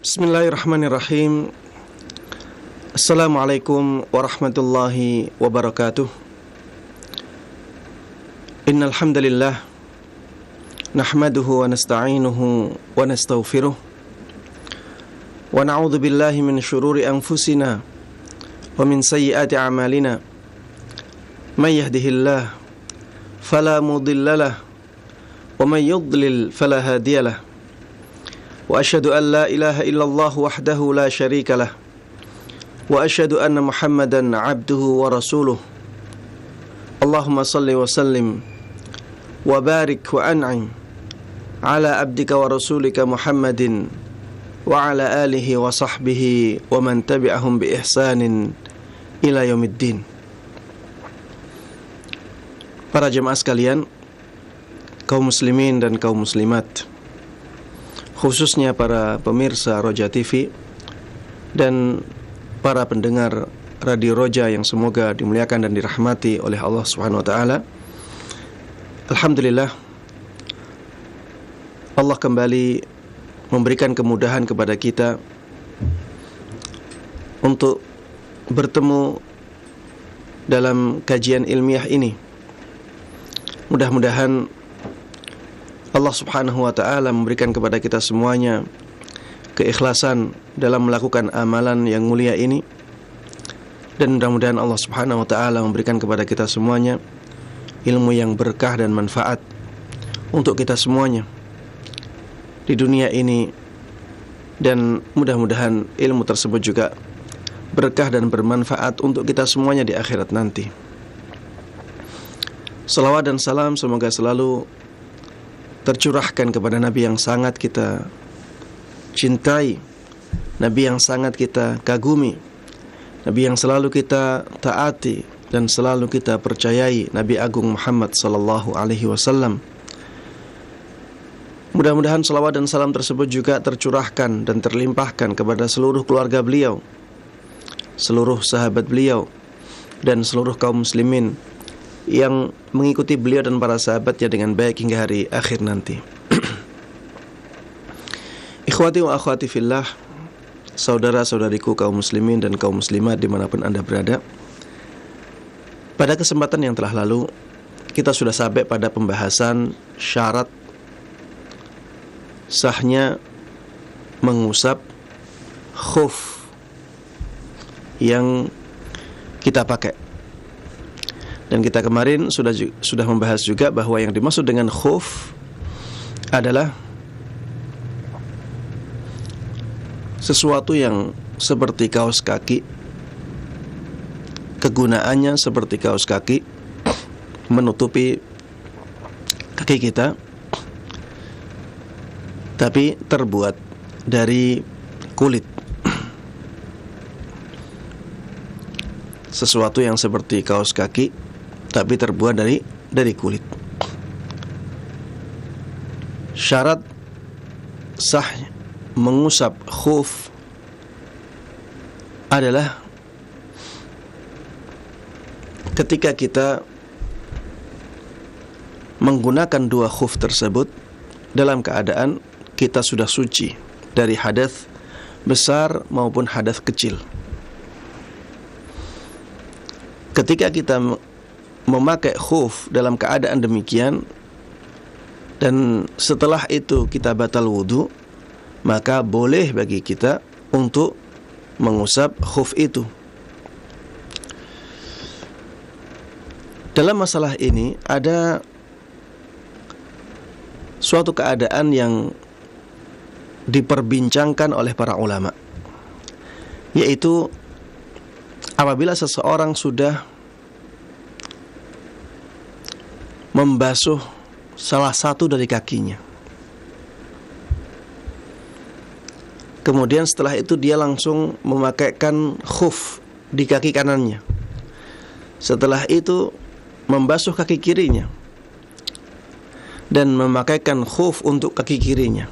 Bismillahirrahmanirrahim. Assalamualaikum warahmatullahi wabarakatuh. Innal hamdalillah nahmaduhu wa nasta'inuhu wa nastaghfiruh wa na'udzu billahi min shururi anfusina wa min sayyiati a'malina. May yahdihillahu fala mudhillalah wa may yudlil fala hadiyalah. Wa asyhadu an la ilaha illallah wahdahu la syarika lah. Wa asyhadu anna Muhammadan abduhu wa rasuluh. Allahumma salli wa sallim wa barik wa an'im ala abdika wa rasulika Muhammadin wa ala alihi wa sahbihi wa man tabi'ahum bi ihsanin ila yaumiddin. Para jemaah sekalian, kaum muslimin dan kaum muslimat, khususnya para pemirsa Roja TV dan para pendengar Radio Roja yang semoga dimuliakan dan dirahmati oleh Allah Subhanahu wa taala. Alhamdulillah, Allah kembali memberikan kemudahan kepada kita untuk bertemu dalam kajian ilmiah ini. Mudah-mudahan Allah Subhanahu wa ta'ala memberikan kepada kita semuanya keikhlasan dalam melakukan amalan yang mulia ini. Dan mudah-mudahan Allah Subhanahu wa ta'ala memberikan kepada kita semuanya ilmu yang berkah dan manfaat untuk kita semuanya di dunia ini. Dan mudah-mudahan ilmu tersebut juga berkah dan bermanfaat untuk kita semuanya di akhirat nanti. Salawat dan salam semoga selalu tercurahkan kepada Nabi yang sangat kita cintai, Nabi yang sangat kita kagumi, Nabi yang selalu kita taati dan selalu kita percayai, Nabi Agung Muhammad sallallahu alaihi wasallam. Mudah-mudahan salawat dan salam tersebut juga tercurahkan dan terlimpahkan kepada seluruh keluarga beliau, seluruh sahabat beliau, dan seluruh kaum muslimin yang mengikuti beliau dan para sahabatnya dengan baik hingga hari akhir nanti. Ikhwati wa akhwati fillah, saudara-saudariku kaum muslimin dan kaum muslimat dimanapun Anda berada. Pada kesempatan yang telah lalu, kita sudah sampai pada pembahasan syarat sahnya mengusap khuf yang kita pakai. Dan kita kemarin sudah membahas juga bahwa yang dimaksud dengan khuf adalah sesuatu yang seperti kaos kaki, kegunaannya seperti kaos kaki, menutupi kaki kita, tapi terbuat dari kulit. Sesuatu yang seperti kaos kaki tapi terbuat dari kulit. Syarat sah mengusap khuf adalah ketika kita menggunakan dua khuf tersebut dalam keadaan kita sudah suci dari hadas besar maupun hadas kecil. Ketika kita memakai khuf dalam keadaan demikian dan setelah itu kita batal wudu, maka boleh bagi kita untuk mengusap khuf itu. Dalam masalah ini ada suatu keadaan yang diperbincangkan oleh para ulama, yaitu apabila seseorang sudah membasuh salah satu dari kakinya, kemudian setelah itu dia langsung memakaikan khuf di kaki kanannya, setelah itu membasuh kaki kirinya dan memakaikan khuf untuk kaki kirinya.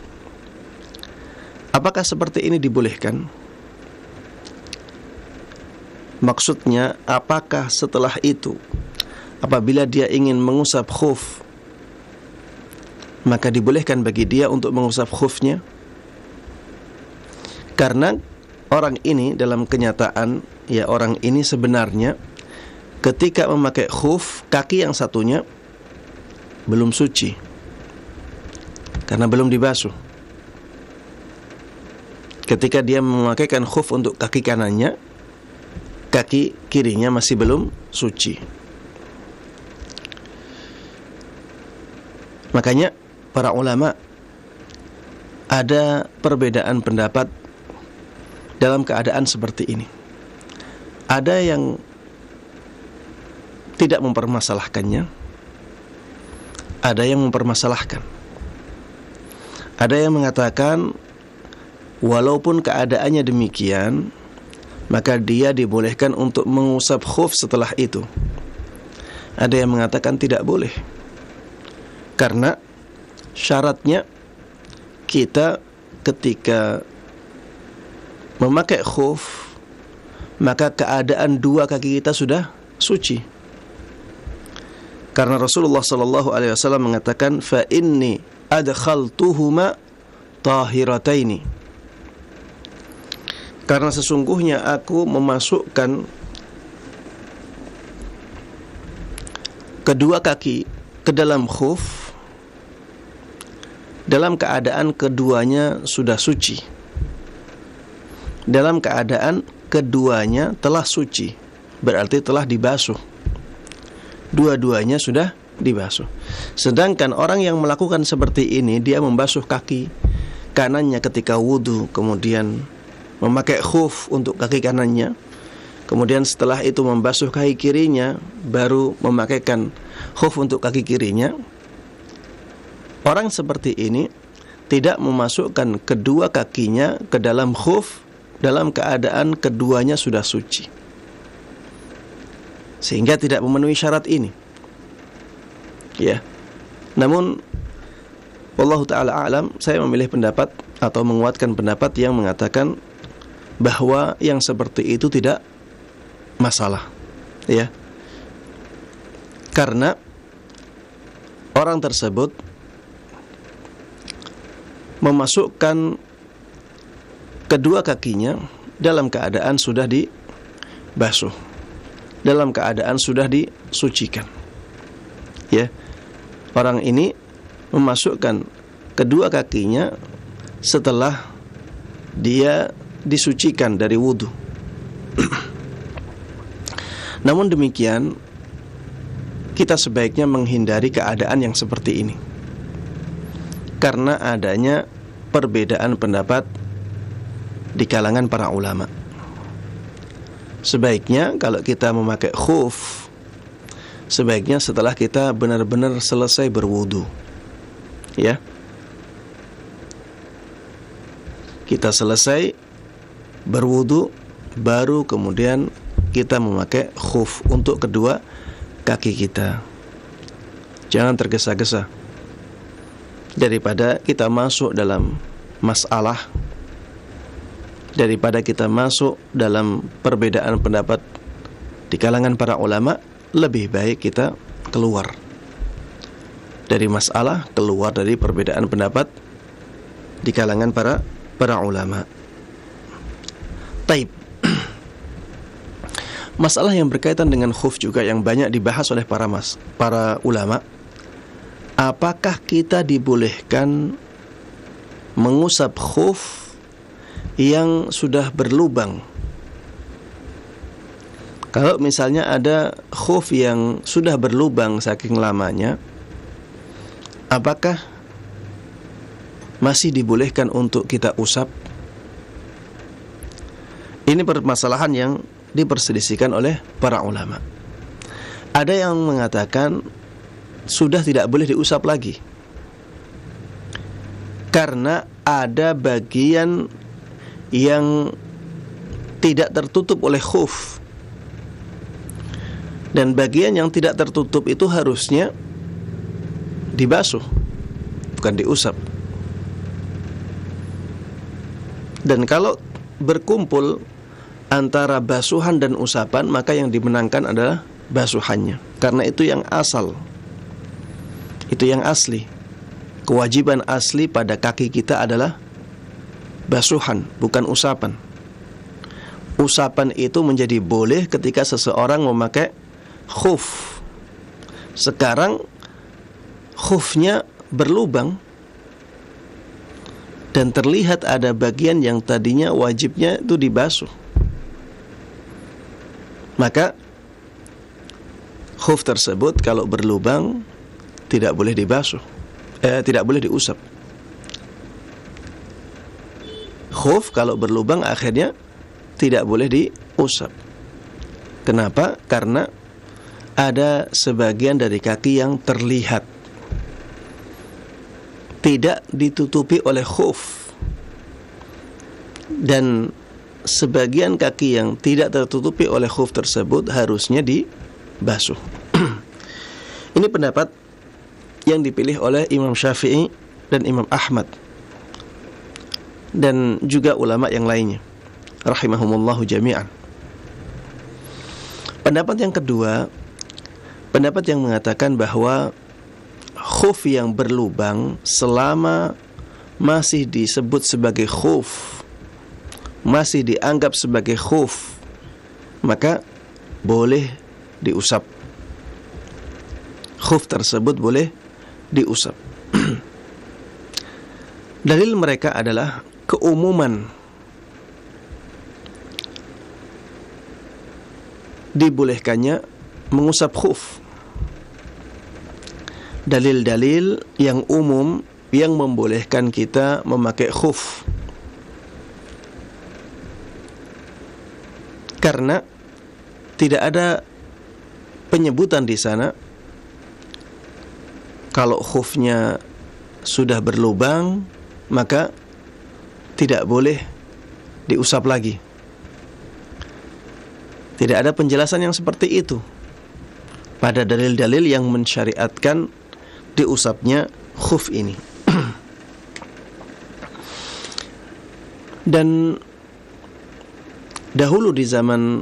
Apakah seperti ini dibolehkan? Maksudnya, apakah setelah itu apabila dia ingin mengusap khuf, maka dibolehkan bagi dia untuk mengusap khufnya? Karena orang ini dalam kenyataan, ya orang ini sebenarnya ketika memakai khuf, kaki yang satunya belum suci karena belum dibasuh. Ketika dia memakaikan khuf untuk kaki kanannya, kaki kirinya masih belum suci. Makanya para ulama ada perbedaan pendapat dalam keadaan seperti ini. Ada yang tidak mempermasalahkannya, ada yang mempermasalahkan. Ada yang mengatakan walaupun keadaannya demikian, maka dia dibolehkan untuk mengusap khuf setelah itu. Ada yang mengatakan tidak boleh, karena syaratnya kita ketika memakai khuf, maka keadaan dua kaki kita sudah suci. Karena Rasulullah sallallahu alaihi wasallam mengatakan, fa inni adkhaltuhuma tahirataini. Karena sesungguhnya aku memasukkan kedua kaki ke dalam khuf dalam keadaan keduanya sudah suci. Dalam keadaan keduanya telah suci, berarti telah dibasuh. Dua-duanya sudah dibasuh. Sedangkan orang yang melakukan seperti ini, dia membasuh kaki kanannya ketika wudu, kemudian memakai khuf untuk kaki kanannya, kemudian setelah itu membasuh kaki kirinya, baru memakaikan khuf untuk kaki kirinya. Orang seperti ini tidak memasukkan kedua kakinya ke dalam khuf dalam keadaan keduanya sudah suci, sehingga tidak memenuhi syarat ini. Ya. Namun wallahu taala alam, saya memilih pendapat atau menguatkan pendapat yang mengatakan bahwa yang seperti itu tidak masalah, ya. Karena orang tersebut memasukkan kedua kakinya dalam keadaan sudah dibasuh, dalam keadaan sudah disucikan. Ya. Orang ini memasukkan kedua kakinya setelah dia disucikan dari wudu. Namun demikian, kita sebaiknya menghindari keadaan yang seperti ini, karena adanya perbedaan pendapat di kalangan para ulama. Sebaiknya kalau kita memakai khuf, sebaiknya setelah kita benar-benar selesai berwudu. Ya. Kita selesai berwudu, baru kemudian kita memakai khuf untuk kedua kaki kita. Jangan tergesa-gesa. Daripada kita masuk dalam masalah, daripada kita masuk dalam perbedaan pendapat di kalangan para ulama, lebih baik kita keluar dari masalah, keluar dari perbedaan pendapat di kalangan para ulama. Taib. Masalah yang berkaitan dengan khuf juga yang banyak dibahas oleh para ulama. Apakah kita dibolehkan mengusap khuf yang sudah berlubang? Kalau misalnya ada khuf yang sudah berlubang saking lamanya, apakah masih dibolehkan untuk kita usap? Ini permasalahan yang diperselisihkan oleh para ulama. Ada yang mengatakan sudah tidak boleh diusap lagi, karena ada bagian yang tidak tertutup oleh khuf, dan bagian yang tidak tertutup itu harusnya dibasuh, bukan diusap. Dan kalau berkumpul antara basuhan dan usapan, maka yang dimenangkan adalah basuhannya, karena itu yang asal, itu yang asli. Kewajiban asli pada kaki kita adalah basuhan, bukan usapan. Usapan itu menjadi boleh ketika seseorang memakai khuf. Sekarang khufnya berlubang dan terlihat ada bagian yang tadinya wajibnya itu dibasuh. Maka khuf tersebut kalau berlubang tidak boleh dibasuh, tidak boleh diusap. Khuf kalau berlubang akhirnya tidak boleh diusap. Kenapa? Karena ada sebagian dari kaki yang terlihat tidak ditutupi oleh khuf, dan sebagian kaki yang tidak tertutupi oleh khuf tersebut harusnya dibasuh. Ini pendapat yang dipilih oleh Imam Syafi'i dan Imam Ahmad dan juga ulama yang lainnya rahimahumullahu jami'an. Pendapat yang kedua, pendapat yang mengatakan bahwa khuf yang berlubang selama masih disebut sebagai khuf, masih dianggap sebagai khuf, maka boleh diusap. Khuf tersebut boleh diusap. Dalil mereka adalah keumuman dibolehkannya mengusap khuf. Dalil-dalil yang umum yang membolehkan kita memakai khuf. Karena tidak ada penyebutan di sana kalau khufnya sudah berlubang maka tidak boleh diusap lagi. Tidak ada penjelasan yang seperti itu pada dalil-dalil yang mensyariatkan diusapnya khuf ini. Dan dahulu di zaman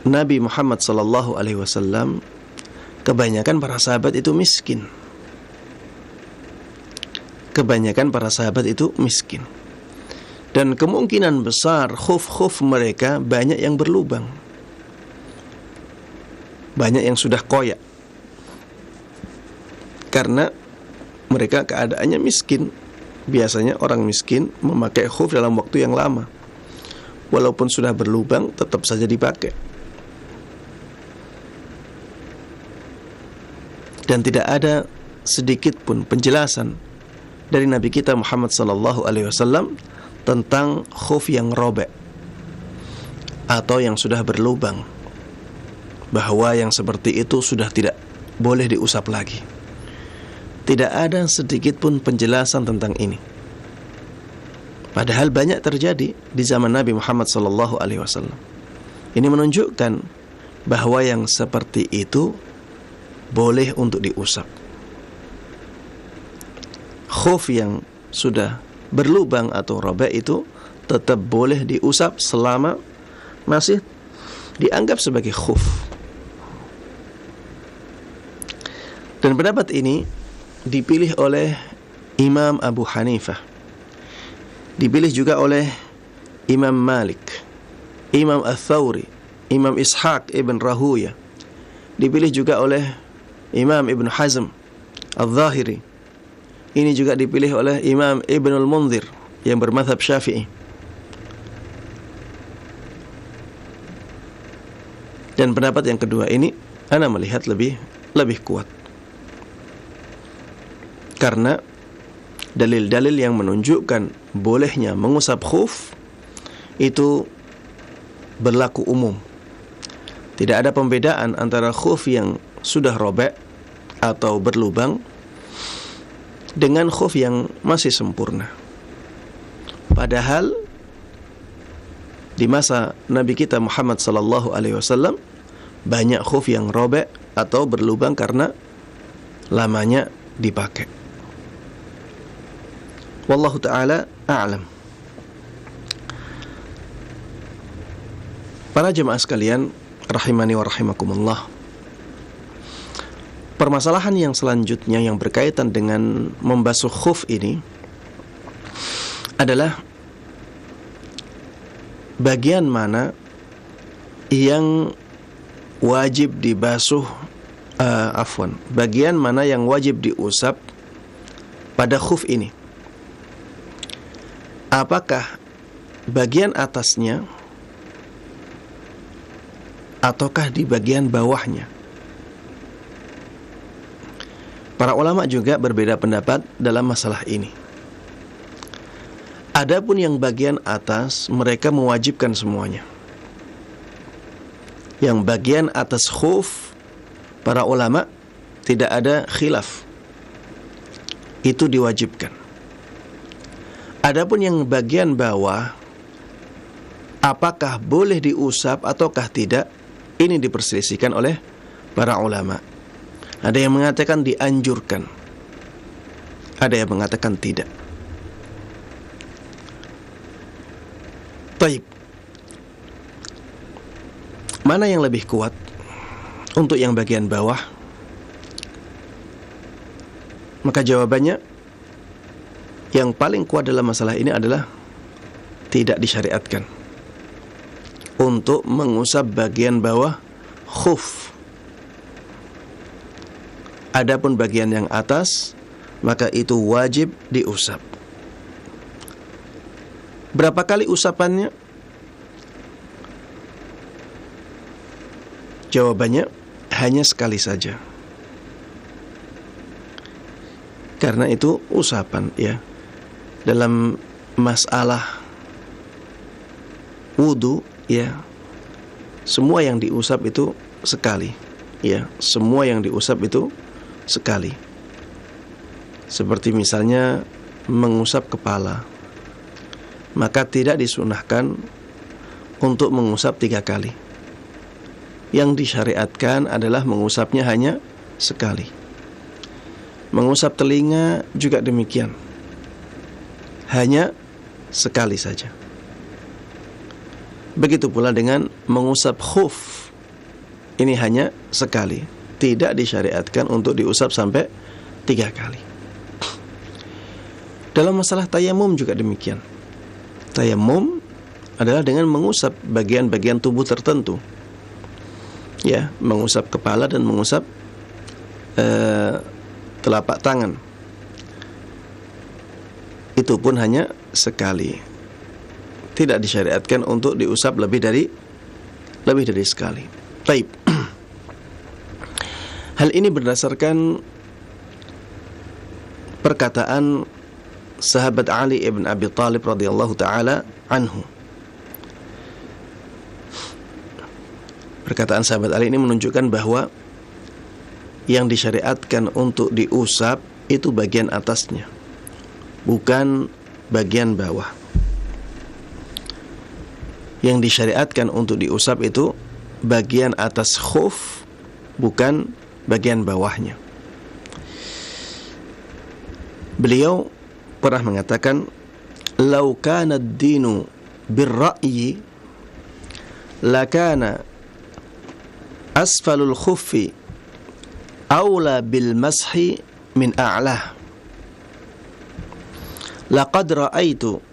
Nabi Muhammad SAW, kebanyakan para sahabat itu miskin. Kebanyakan para sahabat itu miskin. Dan kemungkinan besar khuf-khuf mereka banyak yang berlubang, banyak yang sudah koyak, karena mereka keadaannya miskin. Biasanya orang miskin memakai khuf dalam waktu yang lama, walaupun sudah berlubang tetap saja dipakai. Dan tidak ada sedikit pun penjelasan dari Nabi kita Muhammad SAW tentang khuf yang robek atau yang sudah berlubang, bahwa yang seperti itu sudah tidak boleh diusap lagi. Tidak ada sedikit pun penjelasan tentang ini. Padahal banyak terjadi di zaman Nabi Muhammad SAW. Ini menunjukkan bahwa yang seperti itu boleh untuk diusap. Khuf yang sudah berlubang atau robek itu tetap boleh diusap selama masih dianggap sebagai khuf. Dan pendapat ini dipilih oleh Imam Abu Hanifah, dipilih juga oleh Imam Malik, Imam Ats-Tsauri, Imam Ishaq ibn Rahuya, dipilih juga oleh Imam Ibn Hazm Al-Zahiri. Ini juga dipilih oleh Imam Ibn Al-Munzir yang bermadzhab Syafi'i. Dan pendapat yang kedua ini ana melihat lebih kuat, karena dalil-dalil yang menunjukkan bolehnya mengusap khuf itu berlaku umum. Tidak ada pembedaan antara khuf yang sudah robek atau berlubang dengan khuf yang masih sempurna. Padahal di masa Nabi kita Muhammad SAW banyak khuf yang robek atau berlubang karena lamanya dipakai. Wallahu ta'ala a'lam. Para jemaah sekalian rahimani wa rahimakumullah, permasalahan yang selanjutnya yang berkaitan dengan membasuh khuf ini adalah bagian mana yang wajib dibasuh, bagian mana yang wajib diusap pada khuf ini. Apakah bagian atasnya ataukah di bagian bawahnya? Para ulama juga berbeda pendapat dalam masalah ini. Adapun yang bagian atas, mereka mewajibkan semuanya. Yang bagian atas khuf, para ulama tidak ada khilaf, itu diwajibkan. Adapun yang bagian bawah, apakah boleh diusap ataukah tidak, ini diperselisihkan oleh para ulama. Ada yang mengatakan dianjurkan, ada yang mengatakan tidak. Baik, mana yang lebih kuat untuk yang bagian bawah? Maka jawabannya, yang paling kuat dalam masalah ini adalah tidak disyariatkan untuk mengusap bagian bawah khuf. Adapun bagian yang atas, maka itu wajib diusap. Berapa kali usapannya? Jawabannya hanya sekali saja. Karena itu usapan, ya. Dalam masalah wudu, ya, semua yang diusap itu sekali, ya. Semua yang diusap itu sekali. Seperti misalnya mengusap kepala, maka tidak disunahkan untuk mengusap 3 kali. Yang disyariatkan adalah mengusapnya hanya sekali. Mengusap telinga juga demikian, hanya sekali saja. Begitu pula dengan mengusap khuf, ini hanya sekali. Tidak disyariatkan untuk diusap sampai 3 kali. Dalam masalah tayamum juga demikian. Tayamum adalah dengan mengusap bagian-bagian tubuh tertentu, ya, mengusap kepala dan mengusap telapak tangan. Itu pun hanya sekali. Tidak disyariatkan untuk diusap lebih dari sekali. Baik. Hal ini berdasarkan perkataan sahabat Ali ibn Abi Thalib radhiyallahu taala anhu. Perkataan sahabat Ali ini menunjukkan bahwa yang disyariatkan untuk diusap itu bagian atasnya, bukan bagian bawah. Yang disyariatkan untuk diusap itu bagian atas khuf, bukan bagian bawahnya. Beliau pernah mengatakan, "Lau kana ad-dinu bir-ra'yi lakana asfalul khuffi aula bil mashi min a'lah. Laqad ra'aitu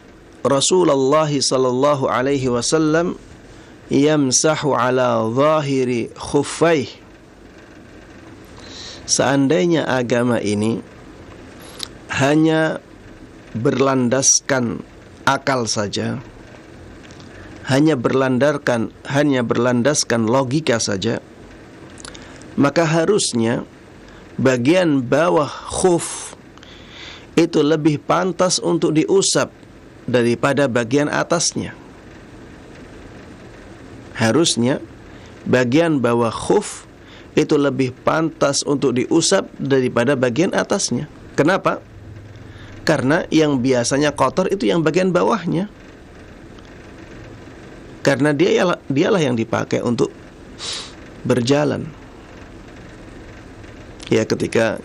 Rasulullah sallallahu alaihi wasallam yamsahu ala zahiri khuffaihi." Seandainya agama ini hanya berlandaskan akal saja, hanya berlandaskan logika saja, maka harusnya bagian bawah khuf itu lebih pantas untuk diusap daripada bagian atasnya. Harusnya bagian bawah khuf itu lebih pantas untuk diusap daripada bagian atasnya. Kenapa? Karena yang biasanya kotor itu yang bagian bawahnya. Karena dialah yang dipakai untuk berjalan. Ya, ketika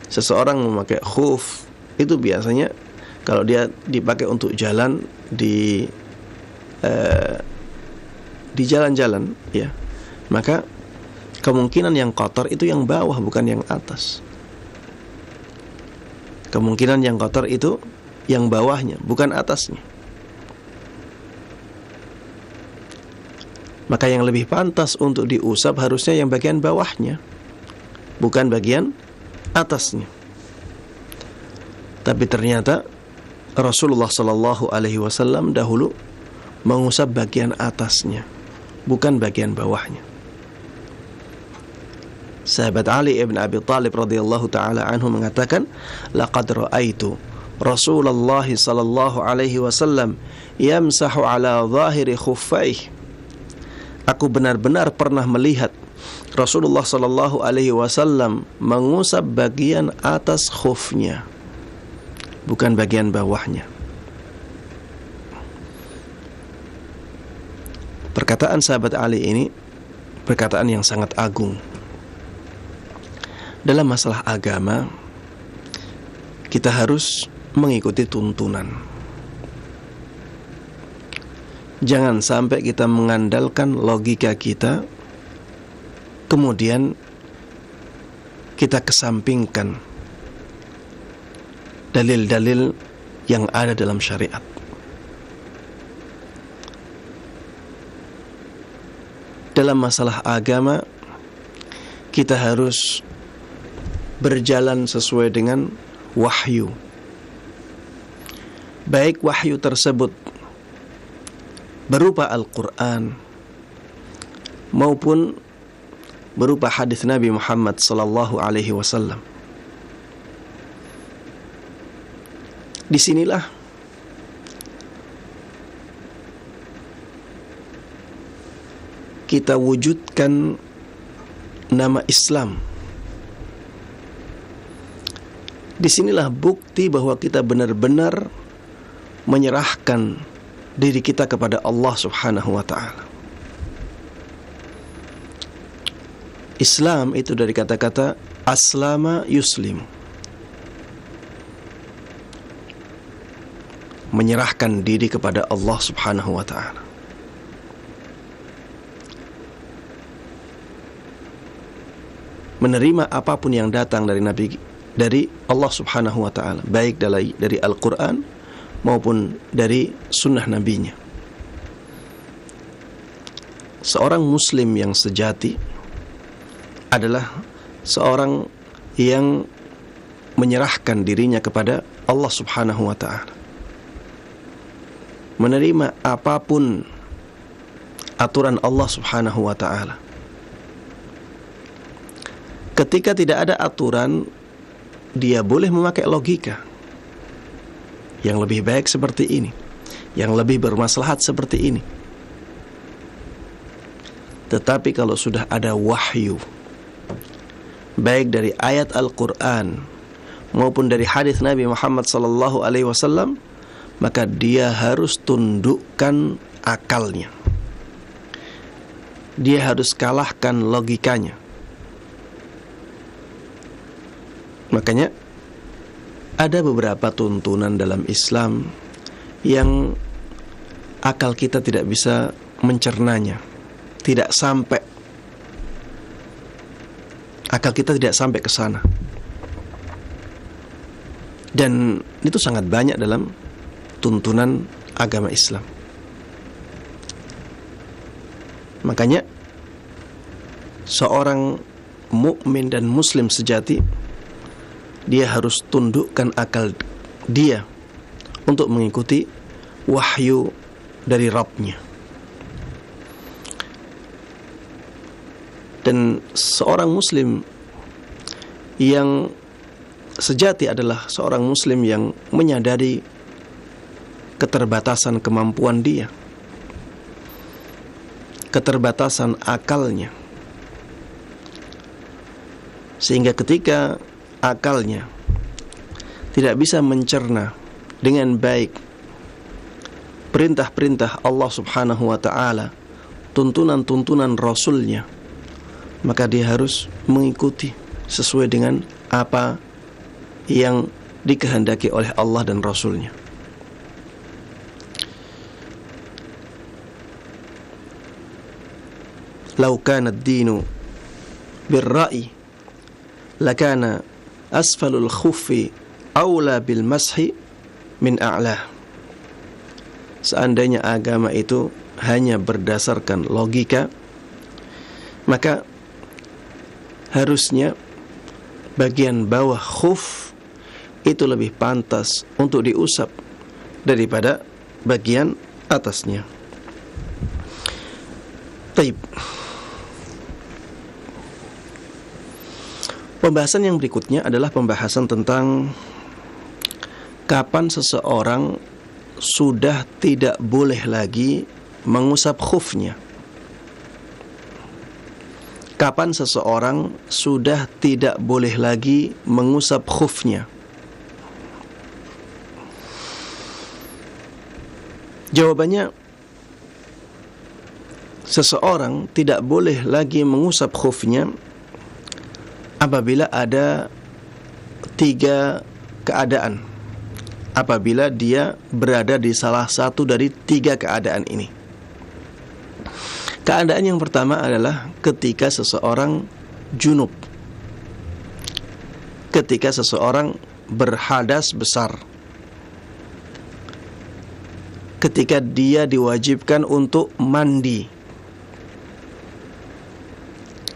seseorang memakai khuf, itu biasanya kalau dia dipakai untuk jalan di jalan-jalan, ya, maka kemungkinan yang kotor itu yang bawah, bukan yang atas. Kemungkinan yang kotor itu yang bawahnya, bukan atasnya. Maka yang lebih pantas untuk diusap harusnya yang bagian bawahnya, bukan bagian atasnya. Tapi ternyata Rasulullah Sallallahu Alaihi Wasallam dahulu mengusap bagian atasnya, bukan bagian bawahnya. Sahabat Ali ibn Abi Thalib radhiyallahu taala anhu mengatakan, "Laqad ra'aitu Rasulullah sallallahu alaihi wasallam yamsahu ala zahiri khuffaihi." Aku benar-benar pernah melihat Rasulullah sallallahu alaihi wasallam mengusap bagian atas khufnya, bukan bagian bawahnya. Perkataan sahabat Ali ini perkataan yang sangat agung. Dalam masalah agama, kita harus mengikuti tuntunan. Jangan sampai kita mengandalkan logika kita, kemudian kita kesampingkan dalil-dalil yang ada dalam syariat. Dalam masalah agama, kita harus berjalan sesuai dengan wahyu. Baik wahyu tersebut berupa Al-Quran maupun berupa hadis Nabi Muhammad sallallahu alaihi wasallam. Disinilah kita wujudkan nama Islam. Disinilah bukti bahwa kita benar-benar menyerahkan diri kita kepada Allah Subhanahu wa ta'ala. Islam itu dari kata-kata aslama yuslim, menyerahkan diri kepada Allah Subhanahu wa ta'ala. Menerima apapun yang datang dari Allah Subhanahu wa ta'ala, baik dari Al-Quran maupun dari sunnah nabinya. Seorang muslim yang sejati adalah seorang yang menyerahkan dirinya kepada Allah Subhanahu wa ta'ala, menerima apapun aturan Allah Subhanahu wa ta'ala. Ketika tidak ada aturan, dia boleh memakai logika. Yang lebih baik seperti ini, yang lebih bermaslahat seperti ini. Tetapi kalau sudah ada wahyu, baik dari ayat Al-Quran maupun dari hadis Nabi Muhammad sallallahu alaihi wasallam, maka dia harus tundukkan akalnya. Dia harus kalahkan logikanya. Makanya ada beberapa tuntunan dalam Islam yang akal kita tidak bisa mencernanya, tidak sampai, akal kita tidak sampai ke sana. Dan itu sangat banyak dalam tuntunan agama Islam. Makanya seorang mukmin dan muslim sejati, dia harus tundukkan akal dia untuk mengikuti wahyu dari Rabb-nya. Dan seorang muslim yang sejati adalah seorang muslim yang menyadari keterbatasan kemampuan dia, keterbatasan akalnya, sehingga ketika akalnya tidak bisa mencerna dengan baik perintah-perintah Allah Subhanahu wa ta'ala, tuntunan-tuntunan Rasulnya, maka dia harus mengikuti sesuai dengan apa yang dikehendaki oleh Allah dan Rasulnya. Lau kana ad-dinu bir-ra'i lakana asfalul khuffi awla bil mashi min a'la. Seandainya agama itu hanya berdasarkan logika, maka harusnya bagian bawah khuf itu lebih pantas untuk diusap daripada bagian atasnya. Taib. Pembahasan yang berikutnya adalah pembahasan tentang kapan seseorang sudah tidak boleh lagi mengusap khufnya. Kapan seseorang sudah tidak boleh lagi mengusap khufnya? Jawabannya, seseorang tidak boleh lagi mengusap khufnya apabila ada 3 keadaan. Apabila dia berada di salah satu dari 3 keadaan ini. Keadaan yang pertama adalah ketika seseorang junub, ketika seseorang berhadas besar, ketika dia diwajibkan untuk mandi,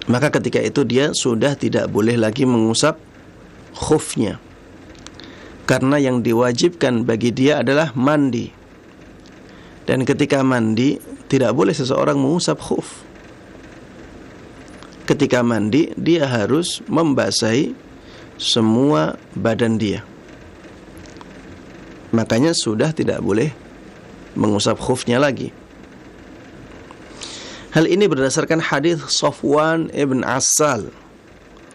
maka ketika itu dia sudah tidak boleh lagi mengusap khufnya, karena yang diwajibkan bagi dia adalah mandi. Dan ketika mandi, tidak boleh seseorang mengusap khuf. Ketika mandi, dia harus membasahi semua badan dia. Makanya sudah tidak boleh mengusap khufnya lagi. Hal ini berdasarkan hadis Safwan ibn Assal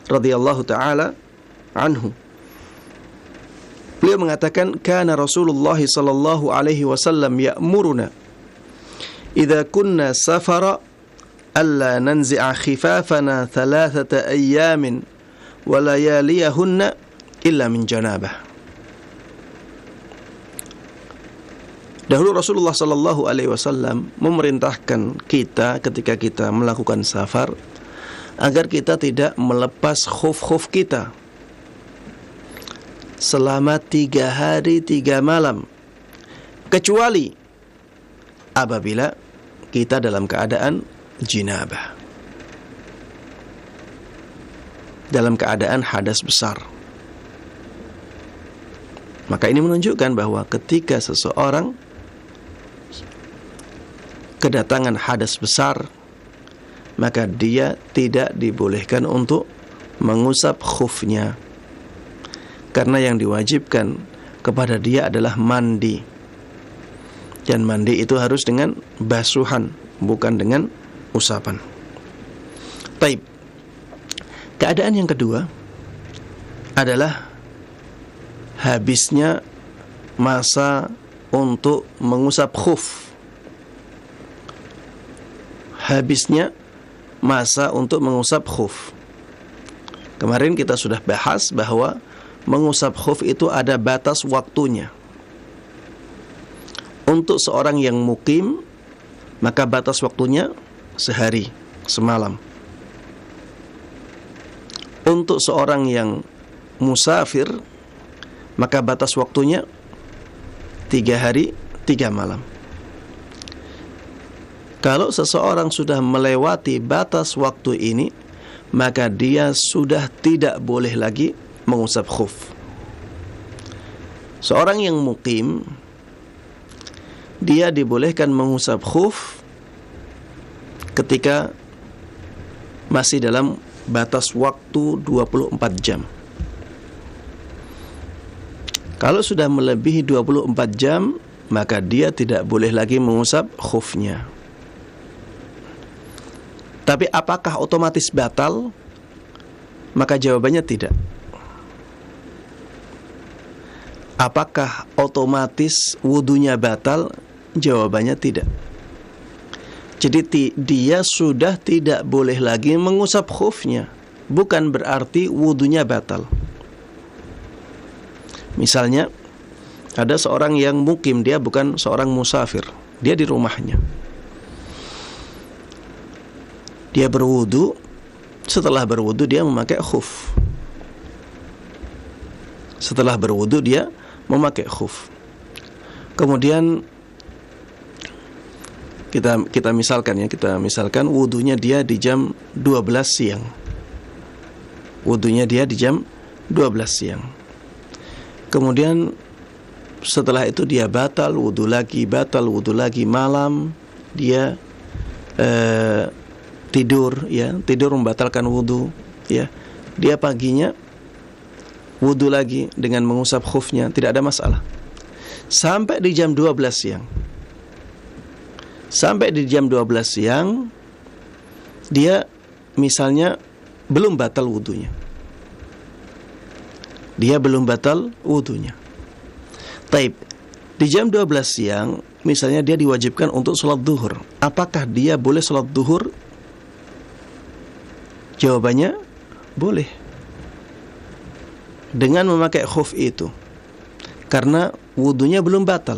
radhiyallahu taala anhu. Beliau mengatakan, kana Rasulullah sallallahu alaihi wasallam ya'muruna idza kunna safara alla nanzi'a khifafana 3 ayyamin wa layaliyahunna illa min janabah. Dahulu Rasulullah sallallahu alaihi wasallam memerintahkan kita ketika kita melakukan safar agar kita tidak melepas khuf-khuf kita selama 3 hari 3 malam, kecuali apabila kita dalam keadaan jinabah, dalam keadaan hadas besar. Maka ini menunjukkan bahwa ketika seseorang kedatangan hadas besar, maka dia tidak dibolehkan untuk mengusap khufnya, karena yang diwajibkan kepada dia adalah mandi. Dan mandi itu harus dengan basuhan, bukan dengan usapan. Taib. Keadaan yang kedua adalah habisnya masa untuk mengusap khuf. Habisnya masa untuk mengusap khuf. Kemarin kita sudah bahas bahwa mengusap khuf itu ada batas waktunya. Untuk seorang yang mukim, maka batas waktunya sehari, semalam. Untuk seorang yang musafir, maka batas waktunya 3 hari, 3 malam. Kalau seseorang sudah melewati batas waktu ini, maka dia sudah tidak boleh lagi mengusap khuf. Seorang yang mukim, dia dibolehkan mengusap khuf ketika masih dalam batas waktu 24 jam. Kalau sudah melebihi 24 jam, maka dia tidak boleh lagi mengusap khufnya. Tapi apakah otomatis batal? Maka jawabannya tidak. Apakah otomatis wudunya batal? Jawabannya tidak. Jadi dia sudah tidak boleh lagi mengusap khufnya. Bukan berarti wudunya batal. Misalnya, ada seorang yang mukim, dia bukan seorang musafir. Dia di rumahnya. Dia berwudu, setelah berwudu dia memakai khuf. Setelah berwudu dia memakai khuf. Kemudian kita misalkan wudunya dia di jam 12 siang. Wudunya dia di jam 12 siang. Kemudian setelah itu dia batal wudu lagi, malam dia tidur membatalkan wudu, ya. Dia paginya wudu lagi dengan mengusap khufnya, tidak ada masalah. Sampai di jam 12 siang. Sampai di jam 12 siang dia misalnya belum batal wudunya. Taib, di jam 12 siang misalnya dia diwajibkan untuk sholat duhur. Apakah dia boleh sholat duhur? Jawabannya boleh, dengan memakai khuf itu, karena wudunya belum batal.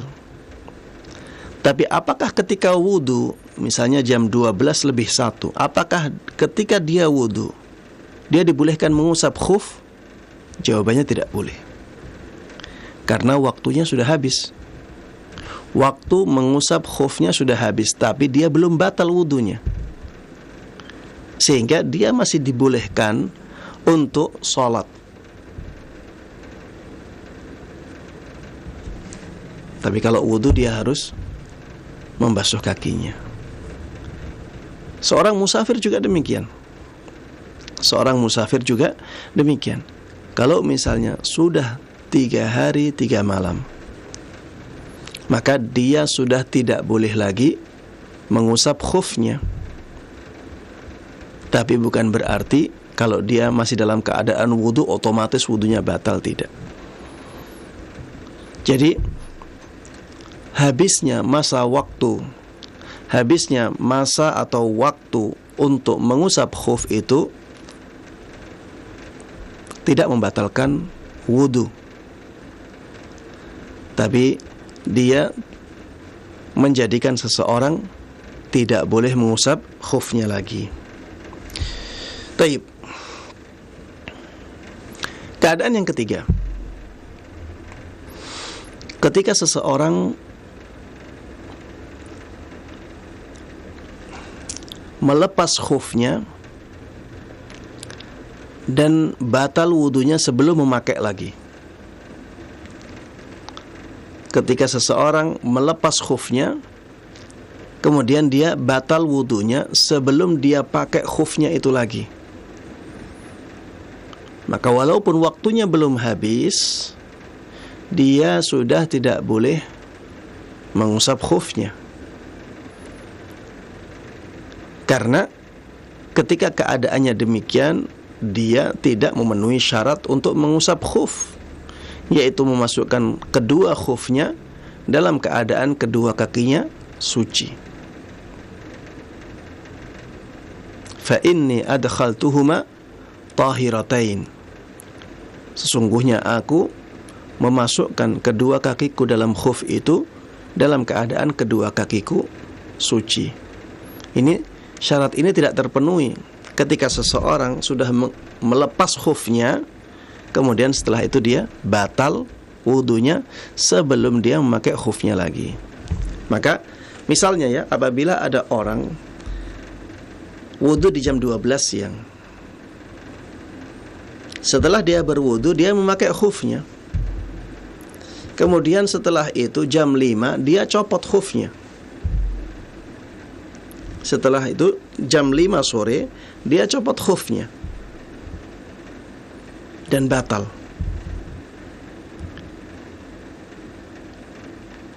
Tapi apakah ketika wudu, misalnya jam 12:01, apakah ketika dia wudu dia dibolehkan mengusap khuf? Jawabannya tidak boleh, karena waktunya sudah habis. Waktu mengusap khufnya sudah habis, tapi dia belum batal wudunya, sehingga dia masih dibolehkan untuk sholat. Tapi kalau wudu dia harus membasuh kakinya. Seorang musafir juga demikian. Kalau misalnya sudah 3 hari 3 malam, maka dia sudah tidak boleh lagi mengusap khufnya. Tapi bukan berarti kalau dia masih dalam keadaan wudu otomatis wudunya batal, tidak. Jadi habisnya masa atau waktu untuk mengusap khuf itu tidak membatalkan wudu, tapi dia menjadikan seseorang tidak boleh mengusap khufnya lagi. Taib. Keadaan yang ketiga, ketika seseorang melepas khufnya dan batal wudunya sebelum memakai lagi. Ketika seseorang melepas khufnya, kemudian dia batal wudunya sebelum dia pakai khufnya itu lagi, maka walaupun waktunya belum habis, dia sudah tidak boleh mengusap khufnya. Karena ketika keadaannya demikian, dia tidak memenuhi syarat untuk mengusap khuf, yaitu memasukkan kedua khufnya dalam keadaan kedua kakinya suci. Fa inni adkhaltuhuma tahiratain. Sesungguhnya aku memasukkan kedua kakiku dalam khuf itu dalam keadaan kedua kakiku suci. Syarat ini tidak terpenuhi ketika seseorang sudah melepas khufnya, kemudian setelah itu dia batal wudunya sebelum dia memakai khufnya lagi. Maka misalnya ya, apabila ada orang wudu di jam 12 siang, setelah dia berwudu dia memakai khufnya, kemudian setelah itu jam 5 dia copot khufnya. Setelah itu jam 5 sore dia copot khufnya dan batal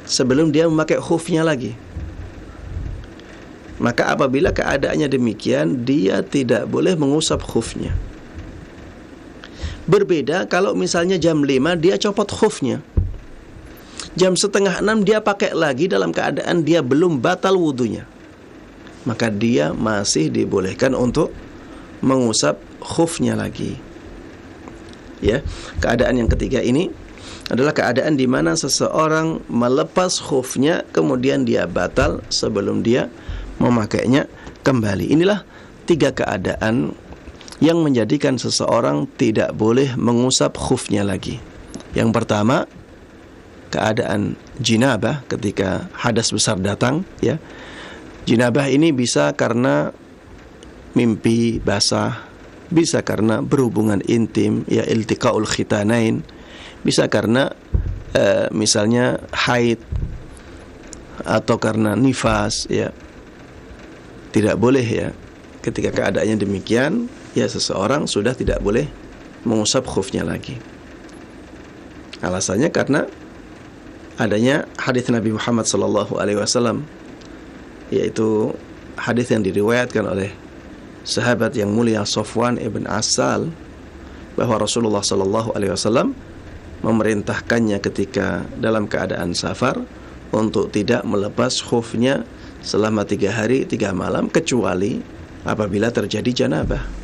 sebelum dia memakai khufnya lagi. Maka apabila keadaannya demikian, dia tidak boleh mengusap khufnya. Berbeda kalau misalnya jam 5 dia copot khufnya, jam 5:30 dia pakai lagi dalam keadaan dia belum batal wudunya, maka dia masih dibolehkan untuk mengusap khufnya lagi. Ya, keadaan yang ketiga ini adalah keadaan di mana seseorang melepas khufnya kemudian dia batal sebelum dia memakainya kembali. Inilah 3 keadaan yang menjadikan seseorang tidak boleh mengusap khufnya lagi. Yang pertama, keadaan jinabah, ketika hadas besar datang, ya. Jinabah ini bisa karena mimpi basah, bisa karena berhubungan intim, ya, iltiqaul khitanain, bisa karena misalnya haid atau karena nifas, ya. Tidak boleh, ya, ketika keadaannya demikian, ya, seseorang sudah tidak boleh mengusap khufnya lagi. Alasannya karena adanya hadis Nabi Muhammad SAW, yaitu hadis yang diriwayatkan oleh sahabat yang mulia Safwan ibn Asal, bahwa Rasulullah SAW memerintahkannya ketika dalam keadaan safar untuk tidak melepas khufnya selama 3 hari 3 malam kecuali apabila terjadi janabah.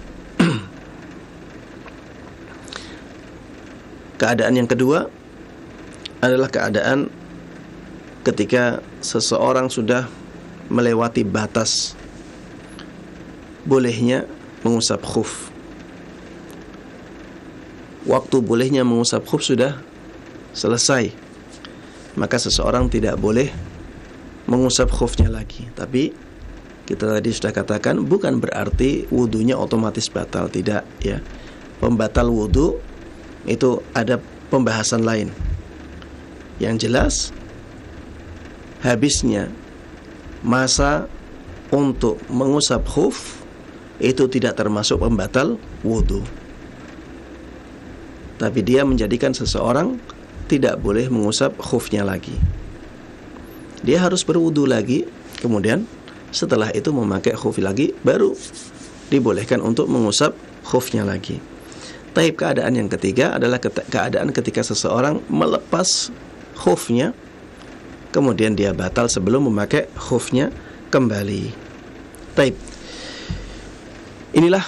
Keadaan yang kedua adalah keadaan ketika seseorang sudah melewati batas bolehnya mengusap khuf. Waktu bolehnya mengusap khuf sudah selesai, maka seseorang tidak boleh mengusap khufnya lagi. Tapi kita tadi sudah katakan bukan berarti wudunya otomatis batal, tidak, ya. Pembatal wudu itu ada pembahasan lain. Yang jelas, habisnya masa untuk mengusap khuf itu tidak termasuk pembatal wudu. Tapi dia menjadikan seseorang tidak boleh mengusap khufnya lagi. Dia harus berwudu lagi, kemudian setelah itu memakai khuf lagi, baru dibolehkan untuk mengusap khufnya lagi. Taib keadaan yang ketiga adalah keadaan ketika seseorang melepas khufnya, kemudian dia batal sebelum memakai khufnya kembali. Taib. Inilah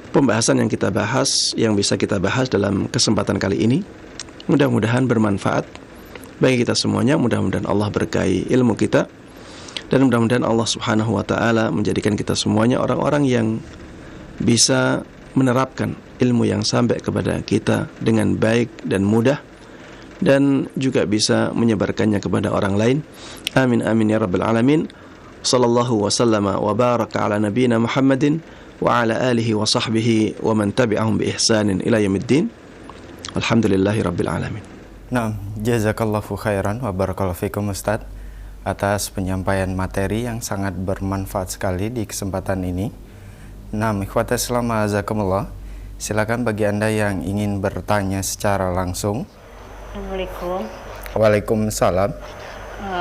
pembahasan yang kita bahas, yang bisa kita bahas dalam kesempatan kali ini. Mudah-mudahan bermanfaat bagi kita semuanya. Mudah-mudahan Allah berkahi ilmu kita, dan mudah-mudahan Allah Subhanahu wa taala menjadikan kita semuanya orang-orang yang bisa menerapkan ilmu yang sampai kepada kita dengan baik dan mudah, dan juga bisa menyebarkannya kepada orang lain. Amin amin ya rabbal alamin. Sallallahu wasallama wa baraka ala nabiyyina Muhammadin wa ala alihi wa sahbihi wa man tabi'ahum bi ihsanin ila yaumiddin. Alhamdulillahi rabbil alamin. Nah, jazakallahu khairan wa barakallahu fikum Ustaz atas penyampaian materi yang sangat bermanfaat sekali di kesempatan ini. Nah, ikhwata Islam azakumullah, silakan bagi Anda yang ingin bertanya secara langsung. Assalamualaikum. Waalaikumsalam.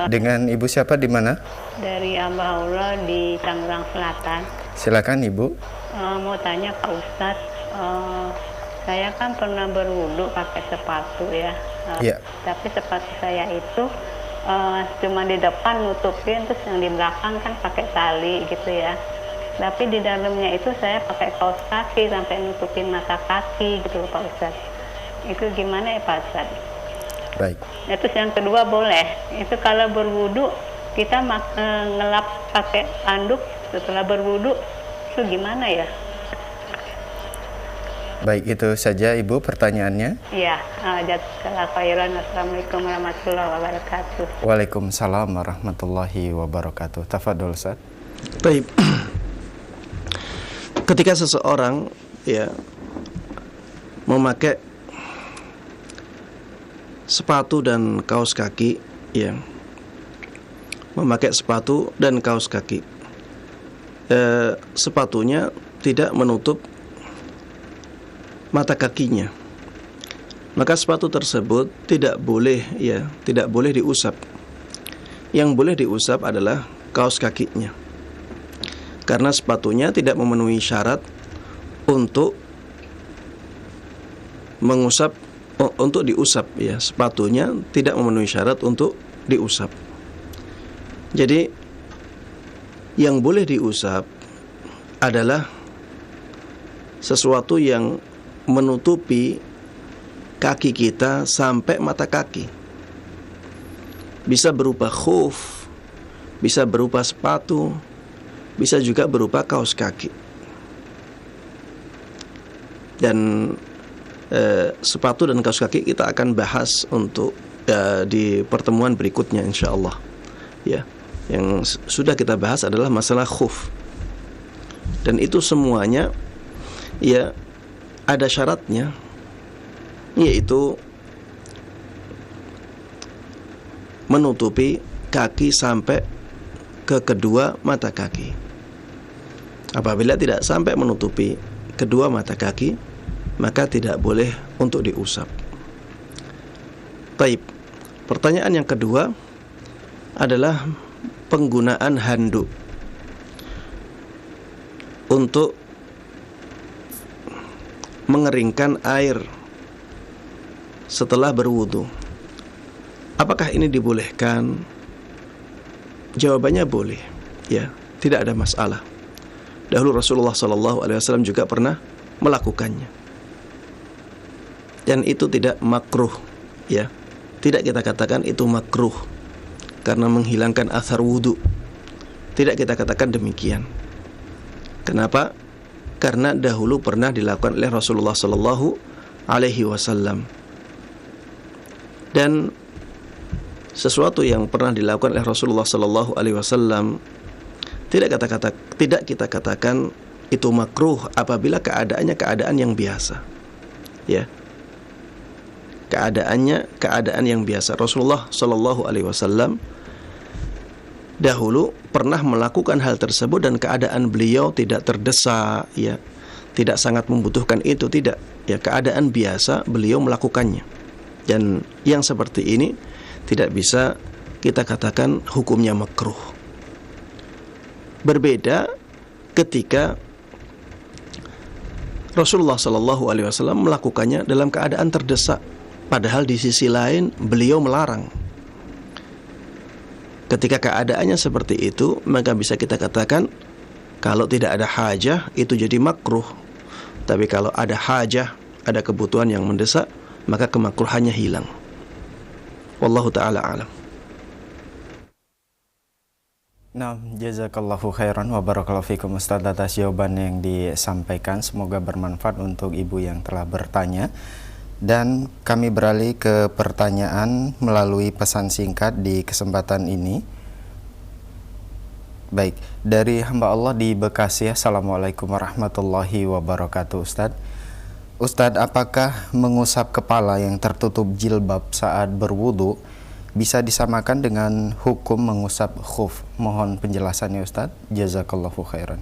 Dengan Ibu siapa di mana? Dari Amba Allah di Tangerang Selatan. Silakan Ibu. Mau tanya Pak Ustadz, saya kan pernah berwudu pakai sepatu, ya. Iya. Tapi sepatu saya itu cuma di depan nutupin, terus yang di belakang kan pakai tali gitu, ya. Tapi di dalamnya itu saya pakai kaos kaki sampai nutupin mata kaki gitu, Pak Ustadz. Itu gimana ya Pak Ustadz? Baik. Itu yang kedua boleh. Itu kalau berwudu kita ngelap pakai anduk setelah berwudu, itu gimana ya? Baik, itu saja Ibu pertanyaannya. Iya, jazakallahu khairan. Assalamualaikum warahmatullahi wabarakatuh. Waalaikumsalam warahmatullahi wabarakatuh. Tafadhol Ustaz. Baik. Ketika seseorang, ya, memakai sepatu dan kaos kaki, ya, memakai sepatu dan kaos kaki, sepatunya tidak menutup mata kakinya, maka sepatu tersebut tidak boleh, ya, tidak boleh diusap. Yang boleh diusap adalah kaos kakinya, karena sepatunya tidak memenuhi syarat untuk mengusap, untuk diusap, ya. Sepatunya tidak memenuhi syarat untuk diusap. Jadi yang boleh diusap adalah sesuatu yang menutupi kaki kita sampai mata kaki. Bisa berupa khuf, bisa berupa sepatu, bisa juga berupa kaos kaki. Dan sepatu dan kaos kaki kita akan bahas untuk di pertemuan berikutnya insyaallah. Ya, yang sudah kita bahas adalah masalah khuf. Dan itu semuanya ya ada syaratnya, yaitu menutupi kaki sampai ke kedua mata kaki. Apabila tidak sampai menutupi kedua mata kaki, maka tidak boleh untuk diusap. Taib. Pertanyaan yang kedua adalah penggunaan handuk untuk mengeringkan air setelah berwudu. Apakah ini dibolehkan? Jawabannya boleh, ya, tidak ada masalah. Dahulu Rasulullah SAW juga pernah melakukannya, dan itu tidak makruh, ya, tidak kita katakan itu makruh karena menghilangkan athar wudu. Tidak kita katakan demikian. Kenapa? Karena dahulu pernah dilakukan oleh Rasulullah SAW. Dan sesuatu yang pernah dilakukan oleh Rasulullah SAW tidak kita katakan itu makruh apabila keadaannya keadaan yang biasa. Ya. Keadaannya keadaan yang biasa. Rasulullah SAW dahulu pernah melakukan hal tersebut dan keadaan beliau tidak terdesak, ya, tidak sangat membutuhkan itu, tidak, ya, keadaan biasa beliau melakukannya. Dan yang seperti ini tidak bisa kita katakan hukumnya makruh. Berbeda ketika Rasulullah SAW melakukannya dalam keadaan terdesak, padahal di sisi lain beliau melarang. Ketika keadaannya seperti itu, maka bisa kita katakan kalau tidak ada hajah itu jadi makruh. Tapi kalau ada hajah, ada kebutuhan yang mendesak, maka kemakruhannya hilang. Wallahu ta'ala alam. Nah, jazakallahu khairan wa barakallahu fikum Ustaz atas jawaban yang disampaikan. Semoga bermanfaat untuk ibu yang telah bertanya. Dan kami beralih ke pertanyaan melalui pesan singkat di kesempatan ini. Baik, dari hamba Allah di Bekasi. Assalamualaikum warahmatullahi wabarakatuh. Ustadz, apakah mengusap kepala yang tertutup jilbab saat berwudu bisa disamakan dengan hukum mengusap khuf? Mohon penjelasannya Ustadz. Jazakallahu khairan.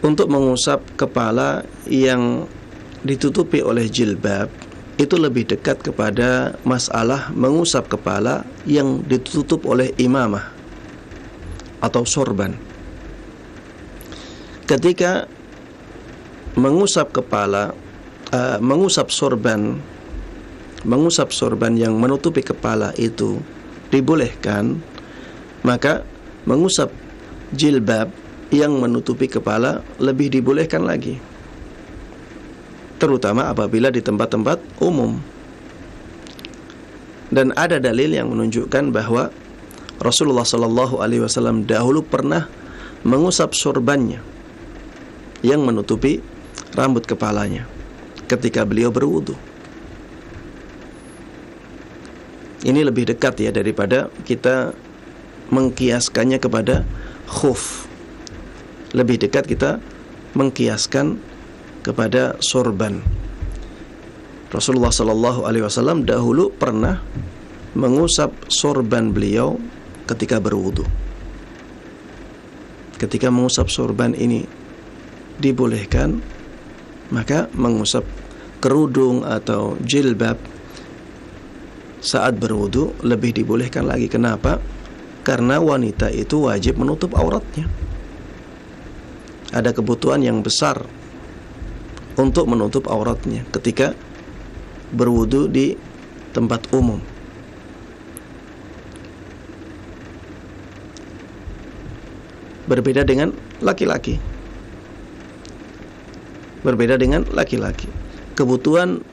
Untuk mengusap kepala yang ditutupi oleh jilbab itu lebih dekat kepada masalah mengusap kepala yang ditutup oleh imamah atau sorban. Ketika mengusap kepala, mengusap sorban yang menutupi kepala itu dibolehkan, maka mengusap jilbab yang menutupi kepala lebih dibolehkan lagi, terutama apabila di tempat-tempat umum. Dan ada dalil yang menunjukkan bahwa Rasulullah SAW dahulu pernah mengusap sorbannya yang menutupi rambut kepalanya ketika beliau berwudu. Ini lebih dekat ya daripada kita mengkiaskannya kepada khuf. Lebih dekat kita mengkiaskan kepada sorban. Rasulullah SAW dahulu pernah mengusap sorban beliau ketika berwudu. Ketika mengusap sorban ini dibolehkan, maka mengusap kerudung atau jilbab saat berwudu lebih dibolehkan lagi. Kenapa? Karena wanita itu wajib menutup auratnya. Ada kebutuhan yang besar untuk menutup auratnya ketika berwudu di tempat umum. Berbeda dengan laki-laki. Berbeda dengan laki-laki. Kebutuhan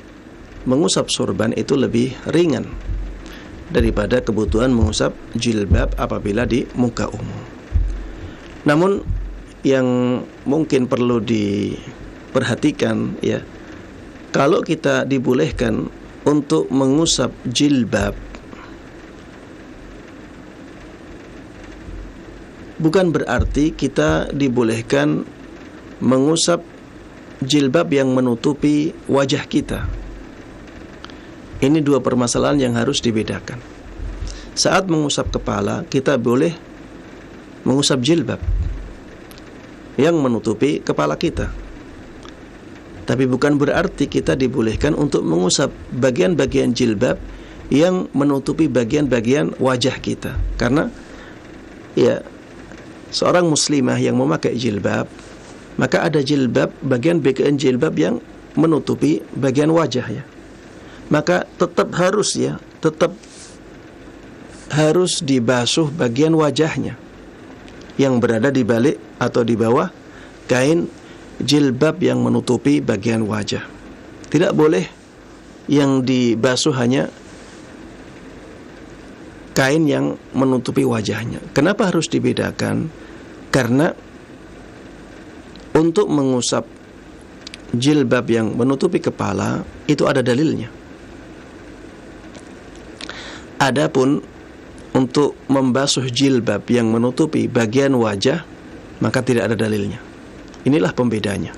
mengusap sorban itu lebih ringan daripada kebutuhan mengusap jilbab apabila di muka umum. Namun yang mungkin perlu diperhatikan ya, kalau kita dibolehkan untuk mengusap jilbab, bukan berarti kita dibolehkan mengusap jilbab yang menutupi wajah kita. Ini dua permasalahan yang harus dibedakan. Saat mengusap kepala, kita boleh mengusap jilbab yang menutupi kepala kita. Tapi bukan berarti kita dibolehkan untuk mengusap bagian-bagian jilbab yang menutupi bagian-bagian wajah kita. Karena ya, seorang muslimah yang memakai jilbab, maka ada jilbab, bagian-bagian jilbab yang menutupi bagian wajah ya. Maka tetap harus dibasuh bagian wajahnya yang berada di balik atau di bawah kain jilbab yang menutupi bagian wajah. Tidak boleh yang dibasuh hanya kain yang menutupi wajahnya. Kenapa harus dibedakan? Karena untuk mengusap jilbab yang menutupi kepala itu ada dalilnya. Adapun untuk membasuh jilbab yang menutupi bagian wajah, maka tidak ada dalilnya. Inilah pembedanya.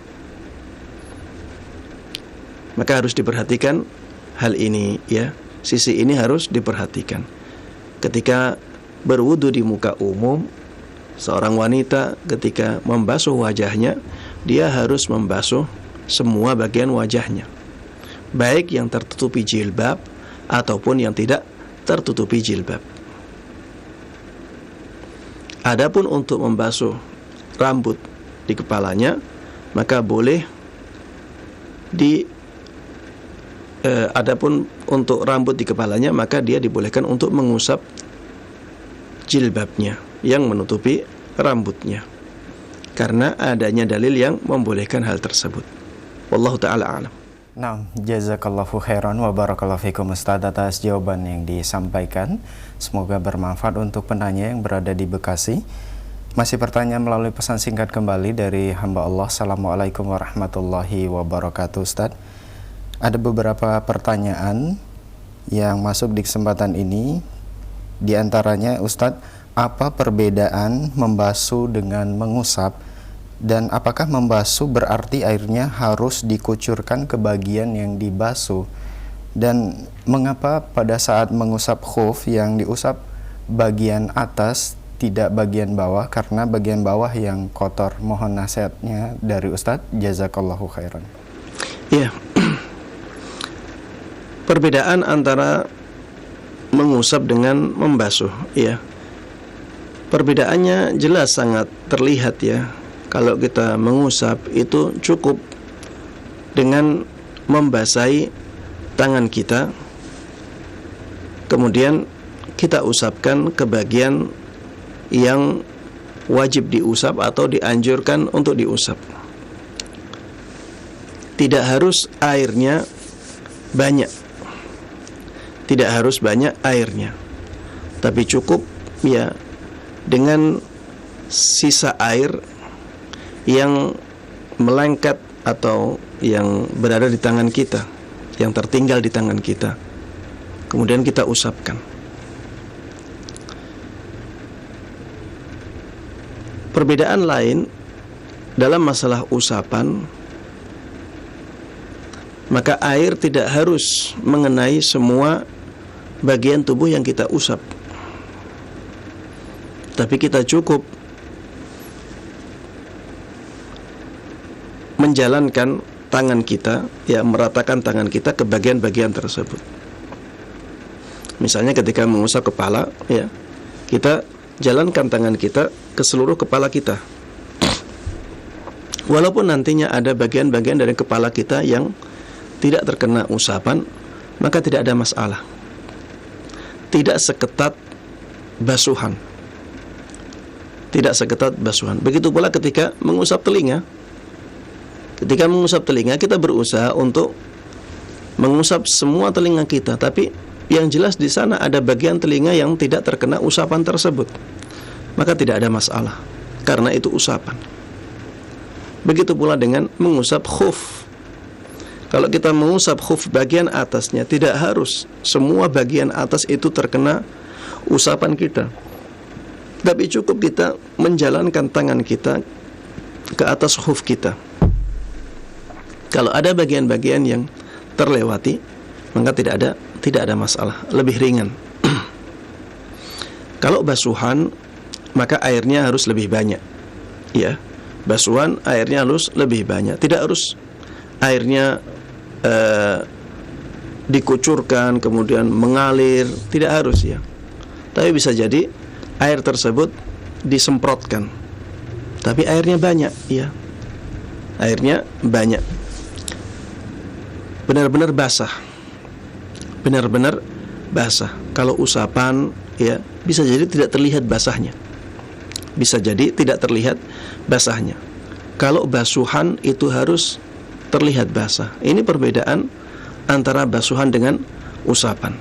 Maka harus diperhatikan hal ini ya. Sisi ini harus diperhatikan. Ketika berwudu di muka umum, seorang wanita ketika membasuh wajahnya, dia harus membasuh semua bagian wajahnya, baik yang tertutupi jilbab ataupun yang tidak tertutupi jilbab. Adapun untuk membasuh rambut di kepalanya, maka boleh adapun untuk rambut di kepalanya, maka dia dibolehkan untuk mengusap jilbabnya yang menutupi rambutnya, karena adanya dalil yang membolehkan hal tersebut. Wallahu ta'ala a'lam. Nah, jazakallahu khairan wa barakallahu fikum Ustaz atas jawaban yang disampaikan. Semoga bermanfaat untuk penanya yang berada di Bekasi. Masih pertanyaan melalui pesan singkat kembali dari hamba Allah. Assalamualaikum warahmatullahi wabarakatuh Ustaz. Ada beberapa pertanyaan yang masuk di kesempatan ini. Di antaranya Ustaz, apa perbedaan membasuh dengan mengusap? Dan apakah membasuh berarti airnya harus dikucurkan ke bagian yang dibasuh? Dan mengapa pada saat mengusap khuf yang diusap bagian atas tidak bagian bawah, karena bagian bawah yang kotor? Mohon nasihatnya dari Ustadz. Jazakallahu khairan. Ya, perbedaan antara mengusap dengan membasuh ya, perbedaannya jelas sangat terlihat ya. Kalau kita mengusap itu cukup dengan membasahi tangan kita, kemudian kita usapkan ke bagian yang wajib diusap atau dianjurkan untuk diusap. Tidak harus airnya banyak, tidak harus banyak airnya, tapi cukup ya dengan sisa air yang melengket atau yang berada di tangan kita, yang tertinggal di tangan kita, kemudian kita usapkan. Perbedaan lain dalam masalah usapan, maka air tidak harus mengenai semua bagian tubuh yang kita usap, tapi kita cukup menjalankan tangan kita, ya meratakan tangan kita ke bagian-bagian tersebut. Misalnya ketika mengusap kepala, ya kita jalankan tangan kita ke seluruh kepala kita. Walaupun nantinya ada bagian-bagian dari kepala kita yang tidak terkena usapan, maka tidak ada masalah. Tidak seketat basuhan. Tidak seketat basuhan. Begitu pula ketika mengusap telinga. Ketika mengusap telinga, kita berusaha untuk mengusap semua telinga kita, tapi yang jelas di sana ada bagian telinga yang tidak terkena usapan tersebut, maka tidak ada masalah, karena itu usapan. Begitu pula dengan mengusap khuf. Kalau kita mengusap khuf bagian atasnya, tidak harus semua bagian atas itu terkena usapan kita, tapi cukup kita menjalankan tangan kita ke atas khuf kita. Kalau ada bagian-bagian yang terlewati, maka tidak ada masalah, lebih ringan. Kalau basuhan, maka airnya harus lebih banyak. Ya, basuhan airnya harus lebih banyak. Tidak harus airnya dikucurkan kemudian mengalir, tidak harus ya. Tapi bisa jadi air tersebut disemprotkan, tapi airnya banyak ya. Airnya banyak. Benar-benar basah. Benar-benar basah. Kalau usapan ya, bisa jadi tidak terlihat basahnya. Bisa jadi tidak terlihat basahnya. Kalau basuhan itu harus terlihat basah. Ini perbedaan antara basuhan dengan usapan.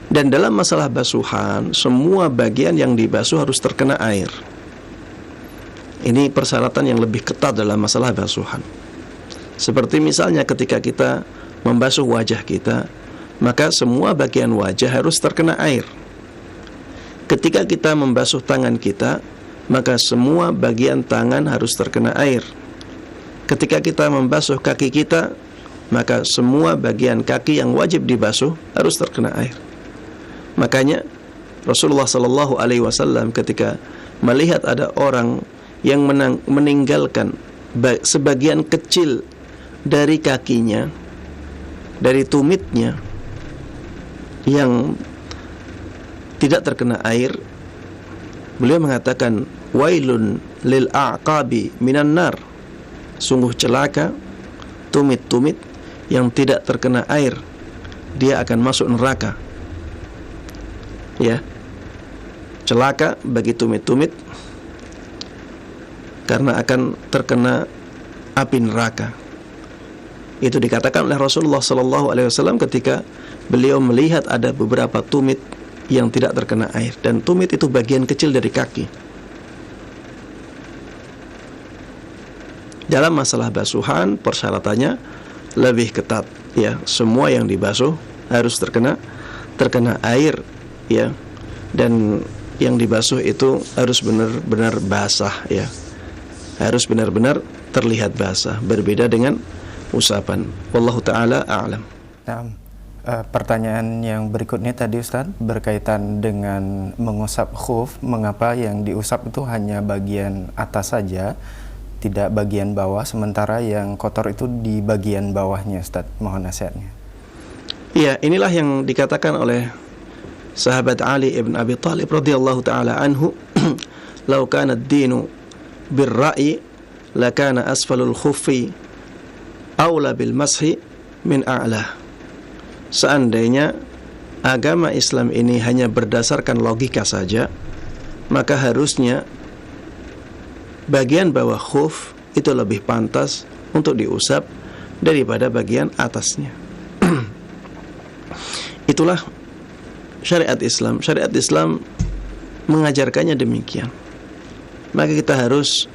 Dan dalam masalah basuhan, semua bagian yang dibasuh harus terkena air. Ini persyaratan yang lebih ketat dalam masalah basuhan. Seperti misalnya ketika kita membasuh wajah kita, maka semua bagian wajah harus terkena air. Ketika kita membasuh tangan kita, maka semua bagian tangan harus terkena air. Ketika kita membasuh kaki kita, maka semua bagian kaki yang wajib dibasuh harus terkena air. Makanya Rasulullah SAW ketika melihat ada orang yang meninggalkan sebagian kecil dari kakinya, dari tumitnya yang tidak terkena air, beliau mengatakan, wailun lil a'qabi minan nar. Sungguh celaka tumit-tumit yang tidak terkena air, dia akan masuk neraka. Ya, celaka bagi tumit-tumit karena akan terkena api neraka. Itu dikatakan oleh Rasulullah SAW ketika beliau melihat ada beberapa tumit yang tidak terkena air, dan tumit itu bagian kecil dari kaki. Dalam masalah basuhan, persyaratannya lebih ketat ya. Semua yang dibasuh harus terkena air ya. Dan yang dibasuh itu harus benar-benar basah ya. Harus benar-benar terlihat basah, berbeda dengan usapan. Wallahu taala a'lam. Nah, pertanyaan yang berikutnya tadi Ustaz berkaitan dengan mengusap khuf, mengapa yang diusap itu hanya bagian atas saja, tidak bagian bawah, sementara yang kotor itu di bagian bawahnya, Ustaz? Mohon nasihatnya. Ya, inilah yang dikatakan oleh sahabat Ali ibn Abi Thalib radhiyallahu taala anhu, "Lau kana ad-dinu bir-ra'yi lakana asfalul khuffi aula bil mashi min a'la." Seandainya agama Islam ini hanya berdasarkan logika saja, maka harusnya bagian bawah khuf itu lebih pantas untuk diusap daripada bagian atasnya. Itulah syariat Islam. Syariat Islam mengajarkannya demikian. Maka kita harus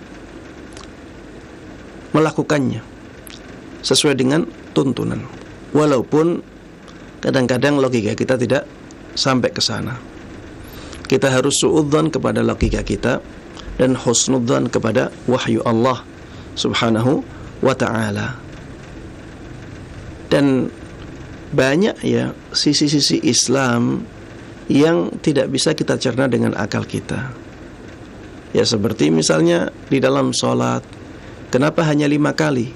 melakukannya sesuai dengan tuntunan. Walaupun kadang-kadang logika kita tidak sampai ke sana. Kita harus suudzon kepada logika kita dan husnudzan kepada wahyu Allah Subhanahu wa ta'ala. Dan banyak ya sisi-sisi Islam yang tidak bisa kita cerna dengan akal kita. Ya seperti misalnya di dalam sholat, kenapa hanya 5 kali?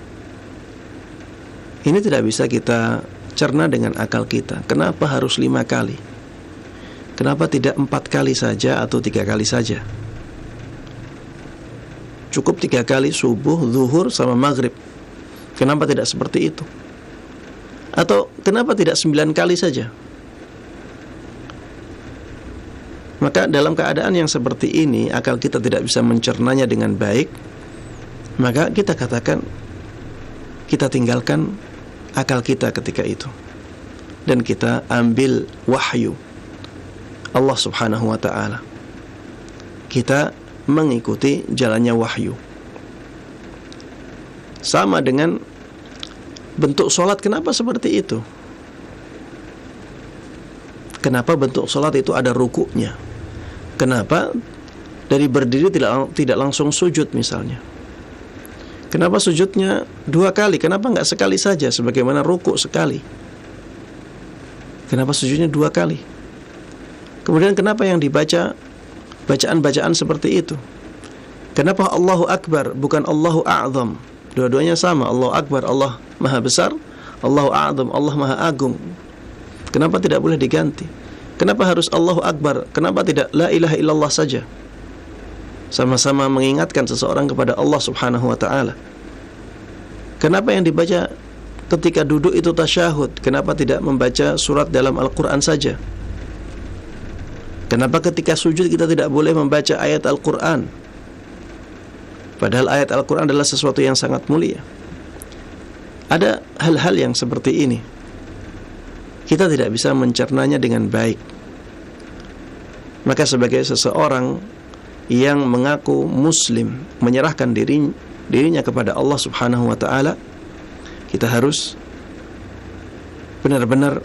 Ini tidak bisa kita cerna dengan akal kita. Kenapa harus 5 kali? Kenapa tidak 4 kali saja atau 3 kali saja? Cukup 3 kali subuh, zuhur, sama maghrib. Kenapa tidak seperti itu? Atau kenapa tidak 9 kali saja? Maka dalam keadaan yang seperti ini, akal kita tidak bisa mencernanya dengan baik, maka kita katakan, kita tinggalkan akal kita ketika itu, dan kita ambil wahyu Allah Subhanahu wa ta'ala. Kita mengikuti jalannya wahyu. Sama dengan bentuk sholat kenapa seperti itu? Kenapa bentuk sholat itu ada rukuknya? Kenapa dari berdiri tidak langsung sujud misalnya? Kenapa sujudnya 2 kali? Kenapa enggak sekali saja sebagaimana rukuk sekali? Kenapa sujudnya 2 kali? Kemudian kenapa yang dibaca bacaan-bacaan seperti itu? Kenapa Allahu Akbar bukan Allahu A'zam? Dua-duanya sama, Allahu Akbar, Allah Maha Besar, Allahu A'zam, Allah Maha Agung. Kenapa tidak boleh diganti? Kenapa harus Allahu Akbar? Kenapa tidak La ilaha illallah saja? Sama-sama mengingatkan seseorang kepada Allah Subhanahu wa ta'ala. Kenapa yang dibaca ketika duduk itu tasyahud? Kenapa tidak membaca surat dalam Al-Quran saja? Kenapa ketika sujud kita tidak boleh membaca ayat Al-Quran? Padahal ayat Al-Quran adalah sesuatu yang sangat mulia. Ada hal-hal yang seperti ini, kita tidak bisa mencernanya dengan baik. Maka sebagai seseorang yang mengaku muslim, menyerahkan dirinya kepada Allah Subhanahu wa ta'ala, kita harus benar-benar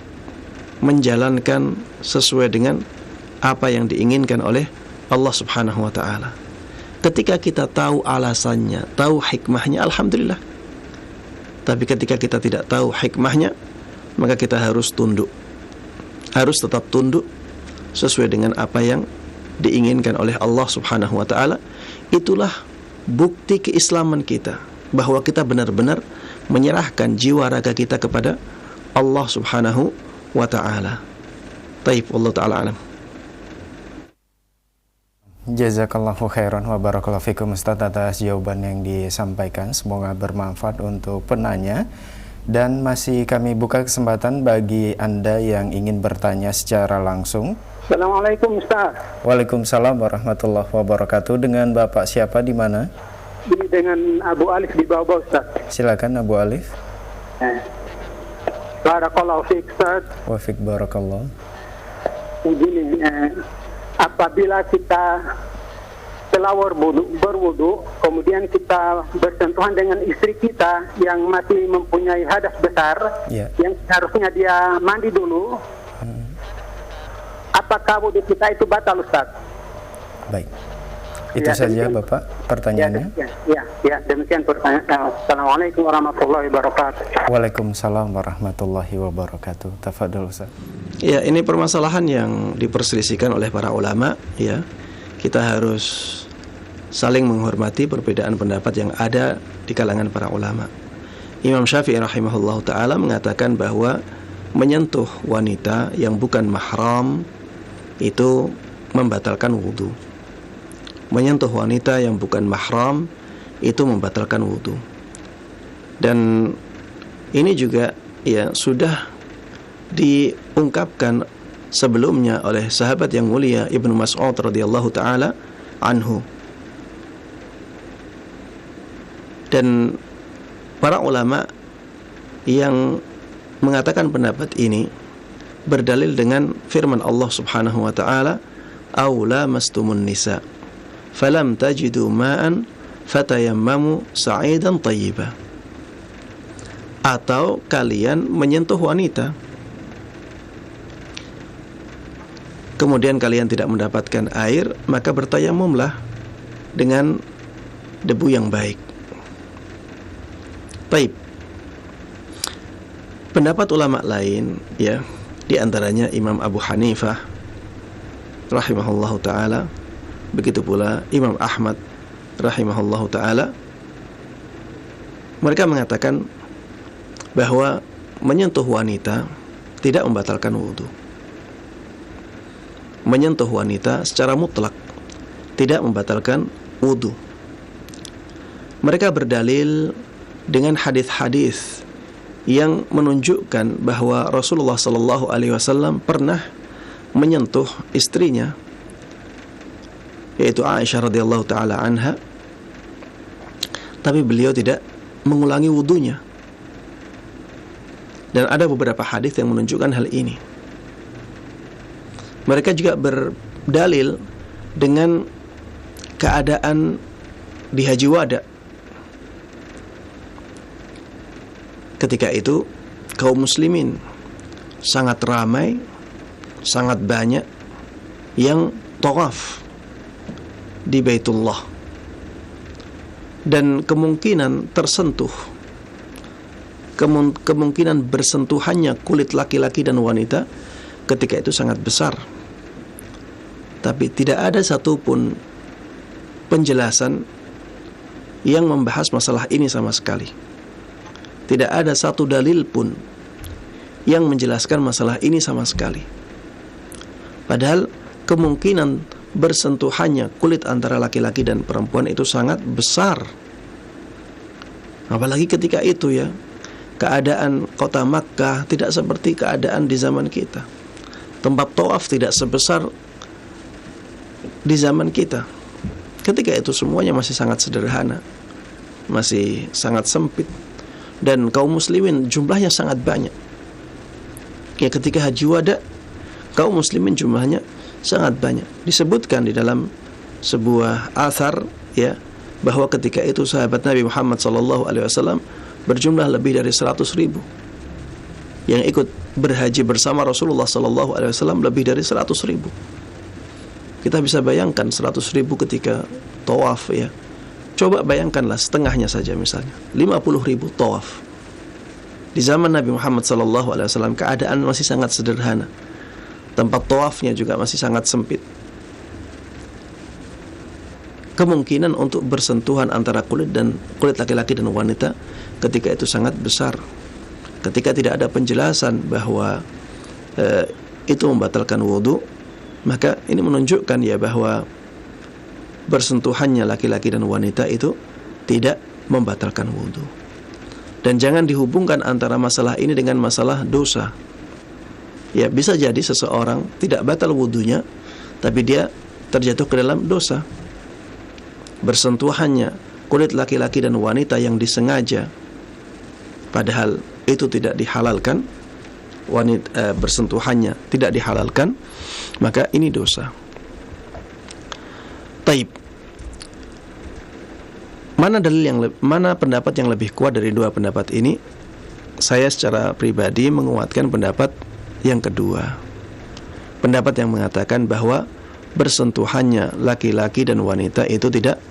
menjalankan sesuai dengan apa yang diinginkan oleh Allah Subhanahu wa ta'ala. Ketika kita tahu alasannya, tahu hikmahnya, alhamdulillah. Tapi ketika kita tidak tahu hikmahnya, maka kita harus tunduk. Harus tetap tunduk sesuai dengan apa yang diinginkan oleh Allah Subhanahu wa ta'ala. Itulah bukti keislaman kita, bahwa kita benar-benar menyerahkan jiwa raga kita kepada Allah Subhanahu wa ta'ala. Taib, Allah ta'ala alam. Jazakallahu khairan wa barakallahu fikum Ustaz atas jawaban yang disampaikan. Semoga bermanfaat untuk penanya. Dan masih kami buka kesempatan bagi Anda yang ingin bertanya secara langsung. Assalamualaikum Ustaz. Waalaikumsalam warahmatullahi wabarakatuh. Dengan Bapak siapa di mana? Dengan Abu Alif di bawah Ustaz. Silakan Abu Alif. Barakallahu fiik Ustaz. Wa fiik barakallah. Begini, apabila kita telah berwudu, kemudian kita bersentuhan dengan istri kita yang masih mempunyai hadas besar, yang seharusnya dia mandi dulu, apakah wudu kita itu batal, Ustaz? Baik, itu saja demikian, Bapak pertanyaannya. Ya, demikian pertanyaan. Assalamualaikum warahmatullahi wabarakatuh. Waalaikumsalam warahmatullahi wabarakatuh. Tafadhol Ustaz. Ya, ini permasalahan yang diperselisihkan oleh para ulama, ya. Kita harus saling menghormati perbedaan pendapat yang ada di kalangan para ulama. Imam Syafi'i rahimahullahu ta'ala mengatakan bahwa menyentuh wanita yang bukan mahram itu membatalkan wudu. Menyentuh wanita yang bukan mahram itu membatalkan wudu. Dan ini juga ya sudah diungkapkan sebelumnya oleh sahabat yang mulia Ibnu Mas'ud radhiyallahu taala anhu. Dan para ulama yang mengatakan pendapat ini berdalil dengan firman Allah Subhanahu wa taala, "Aula mastumun nisa falam tajidu ma'an fatayammamu sa'idan thayyiba." Atau kalian menyentuh wanita kemudian kalian tidak mendapatkan air, maka bertayamumlah dengan debu yang baik. Baik. Pendapat ulama lain, ya, di antaranya Imam Abu Hanifah rahimahullahu taala, begitu pula Imam Ahmad rahimahullahu taala, mereka mengatakan bahwa menyentuh wanita tidak membatalkan wudu. Menyentuh wanita secara mutlak tidak membatalkan wudu. Mereka berdalil dengan hadis-hadis yang menunjukkan bahwa Rasulullah sallallahu alaihi wasallam pernah menyentuh istrinya, yaitu Aisyah radhiyallahu taala anha, tapi beliau tidak mengulangi wudunya. Dan ada beberapa hadis yang menunjukkan hal ini. Mereka juga berdalil dengan keadaan di Haji Wada, ketika itu kaum muslimin sangat ramai, sangat banyak yang tawaf di Baitullah, dan kemungkinan tersentuh, kemungkinan bersentuhannya kulit laki-laki dan wanita ketika itu sangat besar. Tapi tidak ada satupun penjelasan yang membahas masalah ini sama sekali. Tidak ada satu dalil pun yang menjelaskan masalah ini sama sekali. Padahal kemungkinan bersentuhannya kulit antara laki-laki dan perempuan itu sangat besar. Apalagi ketika itu ya, keadaan kota Makkah tidak seperti keadaan di zaman kita. Tempat tawaf tidak sebesar di zaman kita. Ketika itu semuanya masih sangat sederhana, masih sangat sempit, dan kaum muslimin jumlahnya sangat banyak. Ya, ketika haji wada, kaum muslimin jumlahnya sangat banyak. Disebutkan di dalam sebuah athar ya, bahwa ketika itu sahabat Nabi Muhammad SAW berjumlah lebih dari 100.000 yang ikut berhaji bersama Rasulullah SAW, lebih dari 100.000. Kita bisa bayangkan 100.000 ketika tawaf ya. Coba bayangkanlah setengahnya saja, misalnya 50.000 tawaf. Di zaman Nabi Muhammad SAW keadaan masih sangat sederhana. Tempat tawafnya juga masih sangat sempit. Kemungkinan untuk bersentuhan antara kulit laki-laki dan wanita ketika itu sangat besar. Ketika tidak ada penjelasan bahwa itu membatalkan wudu, maka ini menunjukkan ya bahwa bersentuhannya laki-laki dan wanita itu tidak membatalkan wudu. Dan jangan dihubungkan antara masalah ini dengan masalah dosa. Ya, bisa jadi seseorang tidak batal wudunya, tapi dia terjatuh ke dalam dosa. Bersentuhannya kulit laki-laki dan wanita yang disengaja, padahal itu tidak dihalalkan, bersentuhannya tidak dihalalkan, maka ini dosa. Taib. Mana pendapat yang lebih kuat dari dua pendapat ini? Saya secara pribadi menguatkan pendapat yang kedua. Pendapat yang mengatakan bahwa bersentuhannya laki-laki dan wanita itu tidak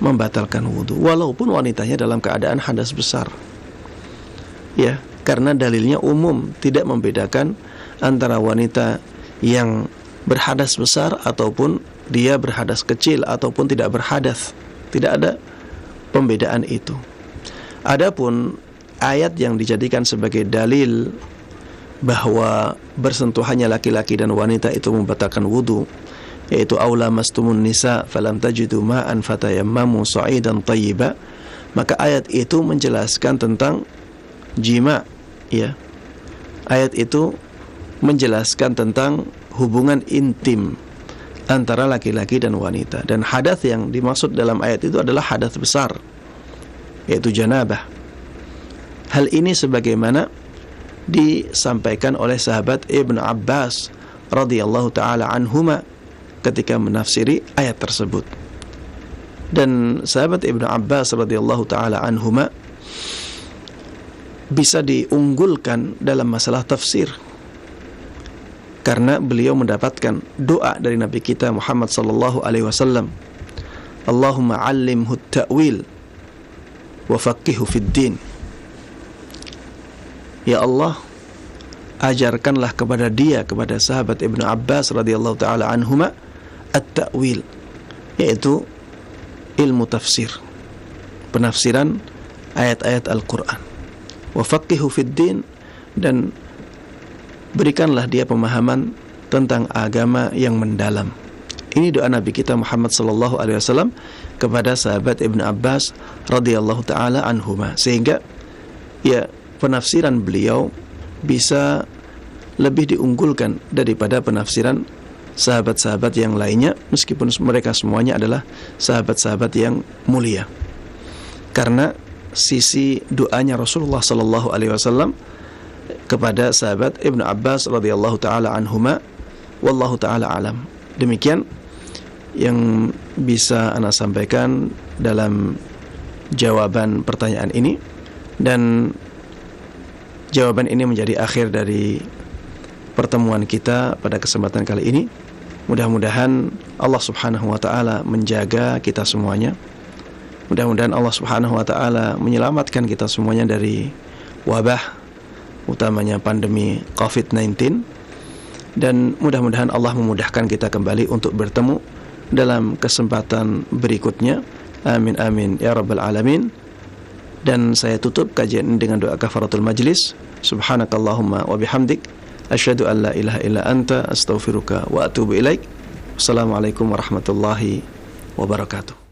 membatalkan wudu, walaupun wanitanya dalam keadaan hadas besar. Ya, karena dalilnya umum, tidak membedakan antara wanita yang berhadas besar ataupun dia berhadas kecil ataupun tidak berhadas. Tidak ada pembedaan itu. Adapun ayat yang dijadikan sebagai dalil bahwa bersentuhannya laki-laki dan wanita itu membatalkan wudu, yaitu aula mastumun nisa falam tajidu ma'an fatayammamu sa'idan thayyiba, maka ayat itu menjelaskan tentang jima ya. Ayat itu menjelaskan tentang hubungan intim antara laki-laki dan wanita, dan hadas yang dimaksud dalam ayat itu adalah hadas besar, yaitu janabah. Hal ini sebagaimana disampaikan oleh sahabat Ibnu Abbas radhiyallahu taala anhuma ketika menafsiri ayat tersebut. Dan sahabat Ibnu Abbas radhiyallahu taala anhuma bisa diunggulkan dalam masalah tafsir karena beliau mendapatkan doa dari Nabi kita Muhammad sallallahu alaihi wasallam, Allahumma 'allimhu at-ta'wil wa faqihhu fid din. Ya Allah, ajarkanlah kepada sahabat Ibnu Abbas radhiyallahu taala anhuma at-ta'wil, yaitu ilmu tafsir, penafsiran ayat-ayat Al-Qur'an. Wa faqihhu fid din, dan berikanlah dia pemahaman tentang agama yang mendalam. Ini doa Nabi kita Muhammad sallallahu alaihi wasallam kepada sahabat Ibnu Abbas radhiyallahu taala anhuma, sehingga ya penafsiran beliau bisa lebih diunggulkan daripada penafsiran sahabat-sahabat yang lainnya, meskipun mereka semuanya adalah sahabat-sahabat yang mulia. Karena sisi doanya Rasulullah sallallahu alaihi wasallam kepada sahabat Ibnu Abbas radhiyallahu taala anhuma, wallahu taala alam. Demikian yang bisa ana sampaikan dalam jawaban pertanyaan ini, dan jawaban ini menjadi akhir dari pertemuan kita pada kesempatan kali ini. Mudah-mudahan Allah Subhanahu wa taala menjaga kita semuanya. Mudah-mudahan Allah Subhanahu wa taala menyelamatkan kita semuanya dari wabah, utamanya pandemi COVID-19. Dan mudah-mudahan Allah memudahkan kita kembali untuk bertemu dalam kesempatan berikutnya. Amin amin ya rabbal alamin. Dan saya tutup kajian dengan doa kafaratul majlis. Subhanakallahumma wa bihamdik, asyhadu an la ilaha illa anta, astaghfiruka wa atubu ilaik. Wassalamualaikum warahmatullahi wabarakatuh.